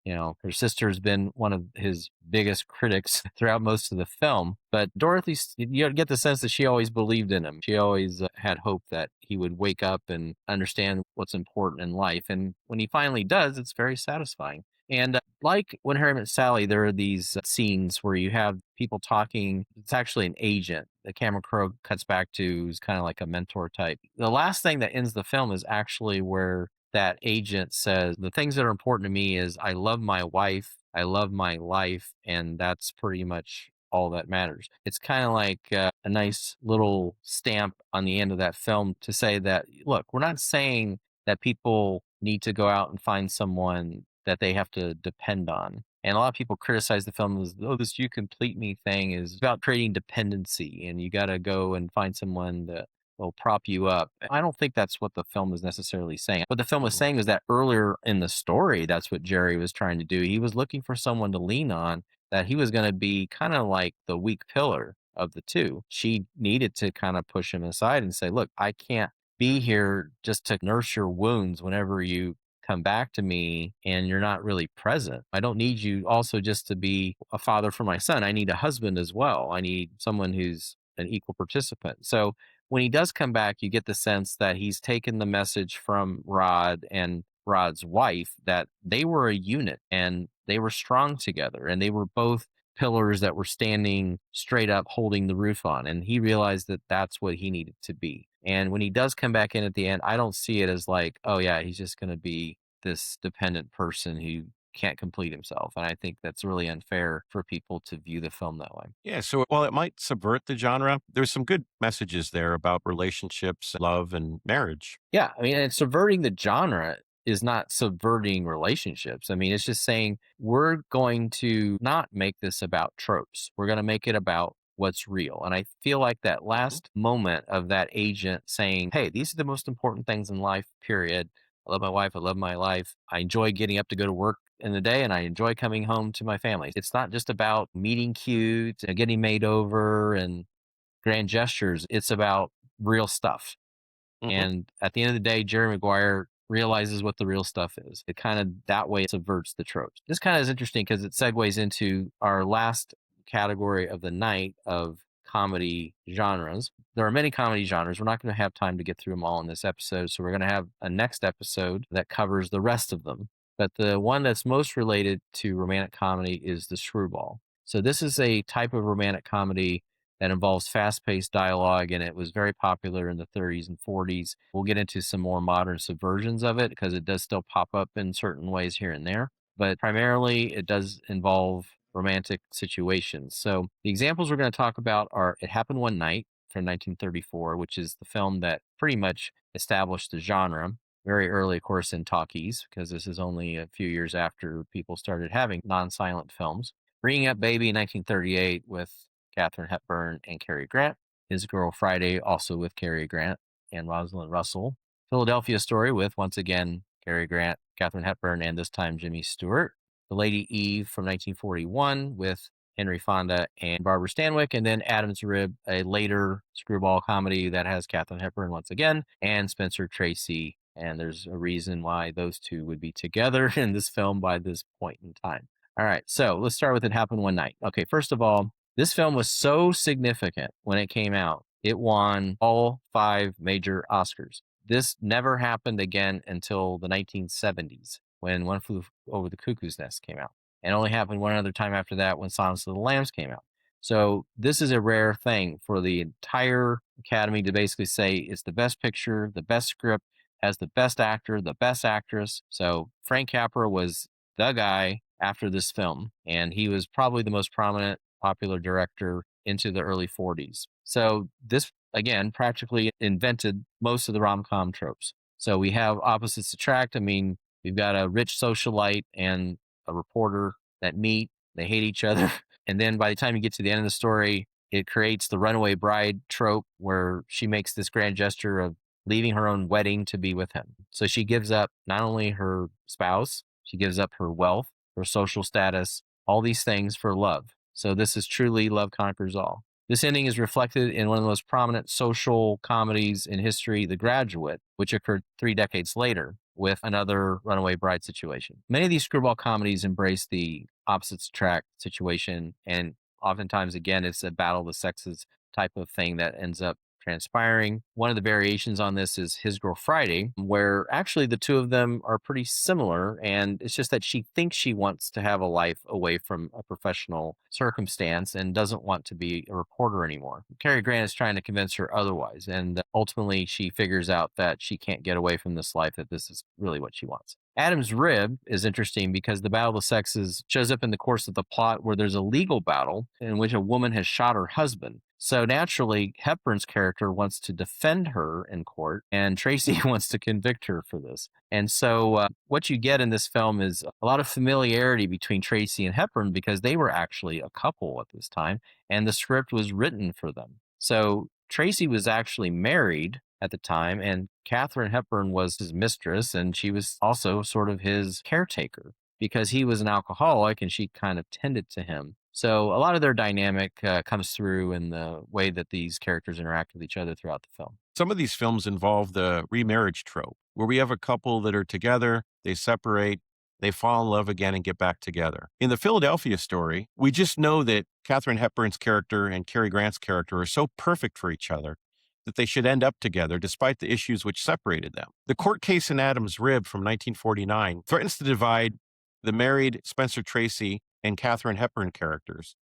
her sister's been one of his biggest critics throughout most of the film. But Dorothy, you get the sense that she always believed in him. She always had hope that he would wake up and understand what's important in life. And when he finally does, it's very satisfying. And like When Harry Met Sally, there are these scenes where you have people talking. It's actually an agent that Cameron Crowe cuts back to, who's kind of like a mentor type. The last thing that ends the film is actually where that agent says, the things that are important to me is I love my wife, I love my life, and that's pretty much all that matters. It's kind of like a nice little stamp on the end of that film to say that, look, we're not saying that people need to go out and find someone that they have to depend on. And a lot of people criticize the film as, oh, this you complete me thing is about creating dependency and you got to go and find someone that will prop you up. I don't think that's what the film is necessarily saying. What the film was saying is that earlier in the story, that's what Jerry was trying to do. He was looking for someone to lean on, that he was going to be kind of like the weak pillar of the two. She needed to kind of push him aside and say, look, I can't be here just to nurse your wounds whenever you come back to me and you're not really present. I don't need you also just to be a father for my son. I need a husband as well. I need someone who's an equal participant. So when he does come back, you get the sense that he's taken the message from Rod and Rod's wife that they were a unit and they were strong together and they were both pillars that were standing straight up holding the roof on. And he realized that that's what he needed to be. And when he does come back in at the end, I don't see it as like, oh yeah, he's just going to be this dependent person who can't complete himself. And I think that's really unfair for people to view the film that way. Yeah. So while it might subvert the genre, there's some good messages there about relationships, love, and marriage. Yeah. I mean, and subverting the genre is not subverting relationships. I mean, it's just saying we're going to not make this about tropes. We're going to make it about what's real. And I feel like that last moment of that agent saying, hey, these are the most important things in life, period. I love my wife. I love my life. I enjoy getting up to go to work in the day and I enjoy coming home to my family. It's not just about meeting cute and getting made over and grand gestures. It's about real stuff. Hmm. And at the end of the day, Jerry Maguire realizes what the real stuff is. It kind of that way subverts the tropes. This kind of is interesting because it segues into our last category of the night of comedy genres. There are many comedy genres. We're not going to have time to get through them all in this episode. So we're going to have a next episode that covers the rest of them. But the one that's most related to romantic comedy is the screwball. So this is a type of romantic comedy that involves fast-paced dialogue, and it was very popular in the 30s and 40s. We'll get into some more modern subversions of it because it does still pop up in certain ways here and there, but primarily it does involve romantic situations. So the examples we're going to talk about are It Happened One Night from 1934, which is the film that pretty much established the genre. Very early, of course, in talkies, because this is only a few years after people started having non-silent films. Bringing Up Baby in 1938 with Katharine Hepburn and Cary Grant. His Girl Friday, also with Cary Grant and Rosalind Russell. Philadelphia Story with, once again, Cary Grant, Katharine Hepburn, and this time Jimmy Stewart. The Lady Eve from 1941 with Henry Fonda and Barbara Stanwyck. And then Adam's Rib, a later screwball comedy that has Katharine Hepburn once again and Spencer Tracy. And there's a reason why those two would be together in this film by this point in time. All right, so let's start with It Happened One Night. Okay, first of all, this film was so significant when it came out. It won all 5 major Oscars. This never happened again until the 1970s when One Flew Over the Cuckoo's Nest came out. And it only happened one other time after that when Silence of the Lambs came out. So this is a rare thing for the entire Academy to basically say it's the best picture, the best script, has the best actor, the best actress. So Frank Capra was the guy after this film, and he was probably the most prominent popular director into the early 40s. So this, again, practically invented most of the rom-com tropes. So we have opposites attract. I mean, we've got a rich socialite and a reporter that meet, they hate each other. And then by the time you get to the end of the story, it creates the runaway bride trope where she makes this grand gesture of leaving her own wedding to be with him. So she gives up not only her spouse, she gives up her wealth, her social status, all these things for love. So this is truly love conquers all. This ending is reflected in one of the most prominent social comedies in history, The Graduate, which occurred 3 decades later with another runaway bride situation. Many of these screwball comedies embrace the opposites attract situation, and oftentimes, again, it's a battle of the sexes type of thing that ends up transpiring. One of the variations on this is His Girl Friday, where actually the two of them are pretty similar. And it's just that she thinks she wants to have a life away from a professional circumstance and doesn't want to be a reporter anymore. Cary Grant is trying to convince her otherwise. And ultimately, she figures out that she can't get away from this life, that this is really what she wants. Adam's Rib is interesting because the battle of the sexes shows up in the course of the plot where there's a legal battle in which a woman has shot her husband. So naturally, Hepburn's character wants to defend her in court, and Tracy wants to convict her for this. And so what you get in this film is a lot of familiarity between Tracy and Hepburn because they were actually a couple at this time, and the script was written for them. So Tracy was actually married at the time, and Katharine Hepburn was his mistress, and she was also sort of his caretaker because he was an alcoholic and she kind of tended to him. So a lot of their dynamic comes through in the way that these characters interact with each other throughout the film. Some of these films involve the remarriage trope, where we have a couple that are together, they separate, they fall in love again and get back together. In the Philadelphia Story, we just know that Katharine Hepburn's character and Cary Grant's character are so perfect for each other that they should end up together despite the issues which separated them. The court case in Adam's Rib from 1949 threatens to divide the married Spencer Tracy and Katharine Hepburn characters.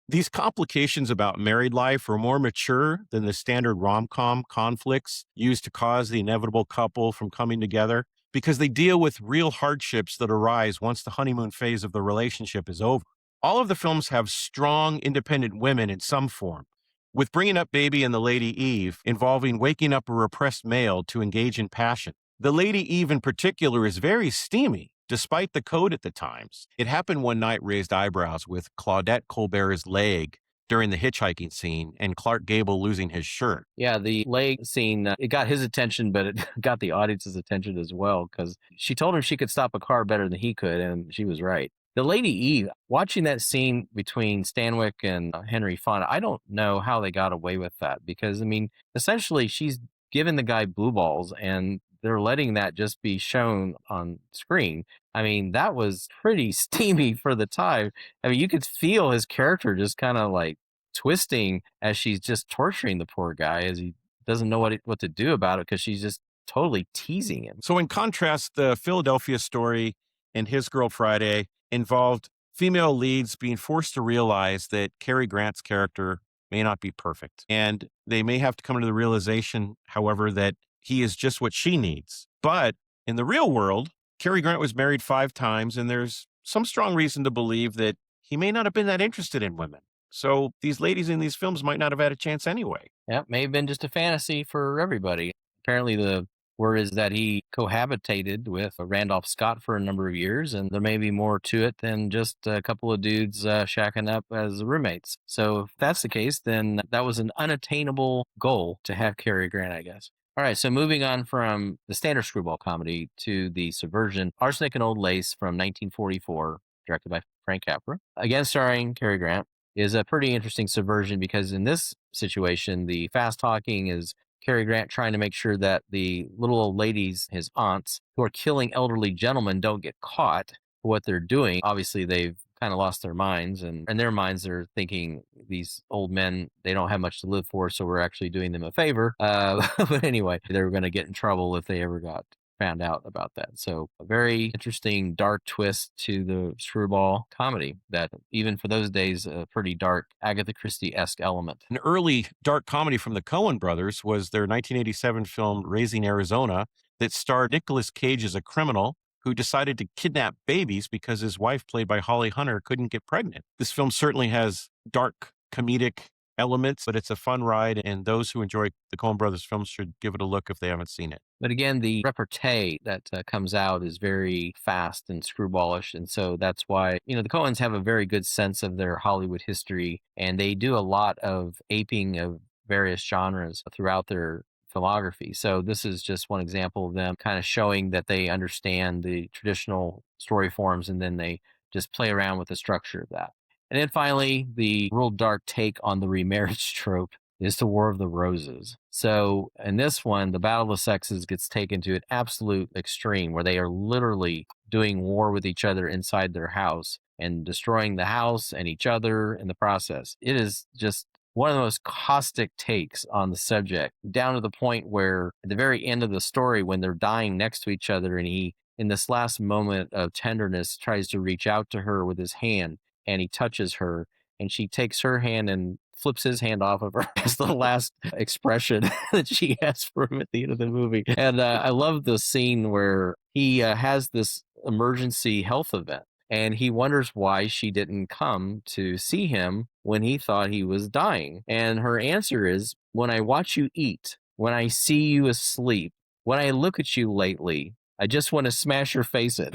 These complications about married life are more mature than the standard rom-com conflicts used to cause the inevitable couple from coming together because they deal with real hardships that arise once the honeymoon phase of the relationship is over. All of the films have strong, independent women in some form, with Bringing Up Baby and The Lady Eve involving waking up a repressed male to engage in passion. The Lady Eve in particular is very steamy, despite the code at the times. It Happened One Night raised eyebrows with Claudette Colbert's leg during the hitchhiking scene and Clark Gable losing his shirt. Yeah, the leg scene, it got his attention, but it got the audience's attention as well because she told him she could stop a car better than he could, and she was right. The Lady Eve, watching that scene between Stanwyck and Henry Fonda, I don't know how they got away with that because, I mean, essentially she's giving the guy blue balls and they're letting that just be shown on screen. I mean, that was pretty steamy for the time. I mean, you could feel his character just kind of like twisting as she's just torturing the poor guy as he doesn't know what to do about it because she's just totally teasing him. So, in contrast, the Philadelphia story and His Girl Friday involved female leads being forced to realize that Cary Grant's character may not be perfect. And they may have to come to the realization, however, that he is just what she needs. But in the real world, Cary Grant was married 5 times, and there's some strong reason to believe that he may not have been that interested in women. So these ladies in these films might not have had a chance anyway. Yeah, may have been just a fantasy for everybody. Apparently, the word is that he cohabitated with Randolph Scott for a number of years, and there may be more to it than just a couple of dudes shacking up as roommates. So, if that's the case, then that was an unattainable goal to have Cary Grant, I guess. All right, so moving on from the standard screwball comedy to the subversion, Arsenic and Old Lace from 1944, directed by Frank Capra, again starring Cary Grant, is a pretty interesting subversion because in this situation, the fast talking is Cary Grant trying to make sure that the little old ladies, his aunts, who are killing elderly gentlemen, don't get caught for what they're doing. Obviously, they've kind of lost their minds, and in their minds, they're thinking these old men, they don't have much to live for, so we're actually doing them a favor. But anyway, they were going to get in trouble if they ever got found out about that. So a very interesting dark twist to the screwball comedy that even for those days, a pretty dark Agatha Christie-esque element. An early dark comedy from the Coen brothers was their 1987 film Raising Arizona that starred Nicolas Cage as a criminal who decided to kidnap babies because his wife, played by Holly Hunter, couldn't get pregnant. This film certainly has dark comedic elements, but it's a fun ride, and those who enjoy the Coen brothers films should give it a look if they haven't seen it. But again, the repartee that comes out is very fast and screwballish. And so that's why, the Coens have a very good sense of their Hollywood history, and they do a lot of aping of various genres throughout their filmography. So this is just one example of them kind of showing that they understand the traditional story forms, and then they just play around with the structure of that. And then finally, the real dark take on the remarriage trope is the War of the Roses. So in this one, the Battle of the Sexes gets taken to an absolute extreme where they are literally doing war with each other inside their house and destroying the house and each other in the process. It is just one of the most caustic takes on the subject, down to the point where at the very end of the story, when they're dying next to each other, and he, in this last moment of tenderness, tries to reach out to her with his hand, and he touches her, and she takes her hand and flips his hand off of her. That's the last expression that she has for him at the end of the movie. And I love the scene where he has this emergency health event, and he wonders why she didn't come to see him when he thought he was dying. And her answer is, when I watch you eat, when I see you asleep, when I look at you lately, I just want to smash your face in.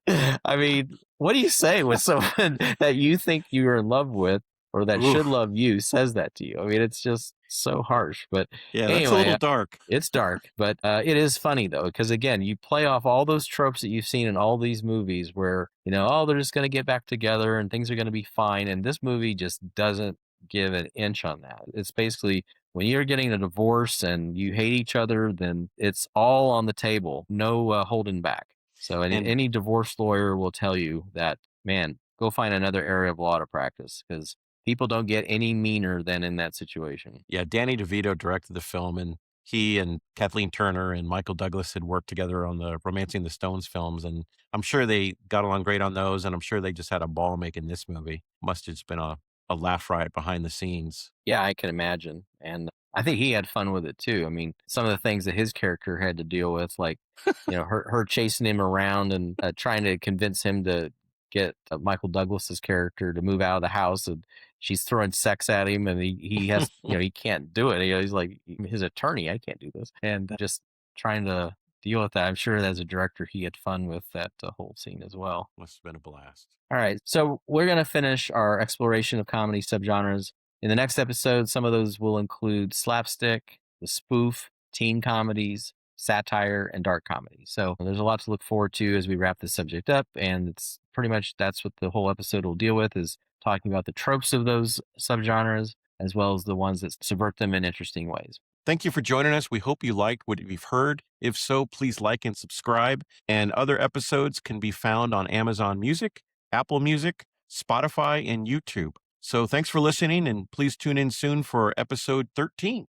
I mean, what do you say when someone that you think you're in love with or that should love you says that to you? I mean, it's just so harsh. But Yeah, anyway, that's a little dark. It's dark, but it is funny, though, because, again, you play off all those tropes that you've seen in all these movies where, they're just going to get back together and things are going to be fine. And this movie just doesn't give an inch on that. It's basically, when you're getting a divorce and you hate each other, then it's all on the table, no holding back. So any divorce lawyer will tell you that, man, go find another area of law to practice because people don't get any meaner than in that situation. Yeah, Danny DeVito directed the film, and he and Kathleen Turner and Michael Douglas had worked together on the Romancing the Stones films, and I'm sure they got along great on those, and I'm sure they just had a ball making this movie. Must have just been a laugh riot behind the scenes. Yeah, I can imagine. And I think he had fun with it too. I mean, some of the things that his character had to deal with, like, her chasing him around and trying to convince him to get Michael Douglas's character to move out of the house, and she's throwing sex at him, and he has, he can't do it. He's like, his attorney, I can't do this, and just trying to deal with that. I'm sure as a director, he had fun with that whole scene as well. Must have been a blast. All right. So we're going to finish our exploration of comedy subgenres. In the next episode, some of those will include slapstick, the spoof, teen comedies, satire, and dark comedy. So there's a lot to look forward to as we wrap this subject up. And it's pretty much that's what the whole episode will deal with, is talking about the tropes of those subgenres, as well as the ones that subvert them in interesting ways. Thank you for joining us. We hope you liked what you've heard. If so, please like and subscribe. And other episodes can be found on Amazon Music, Apple Music, Spotify, and YouTube. So thanks for listening, and please tune in soon for episode 13.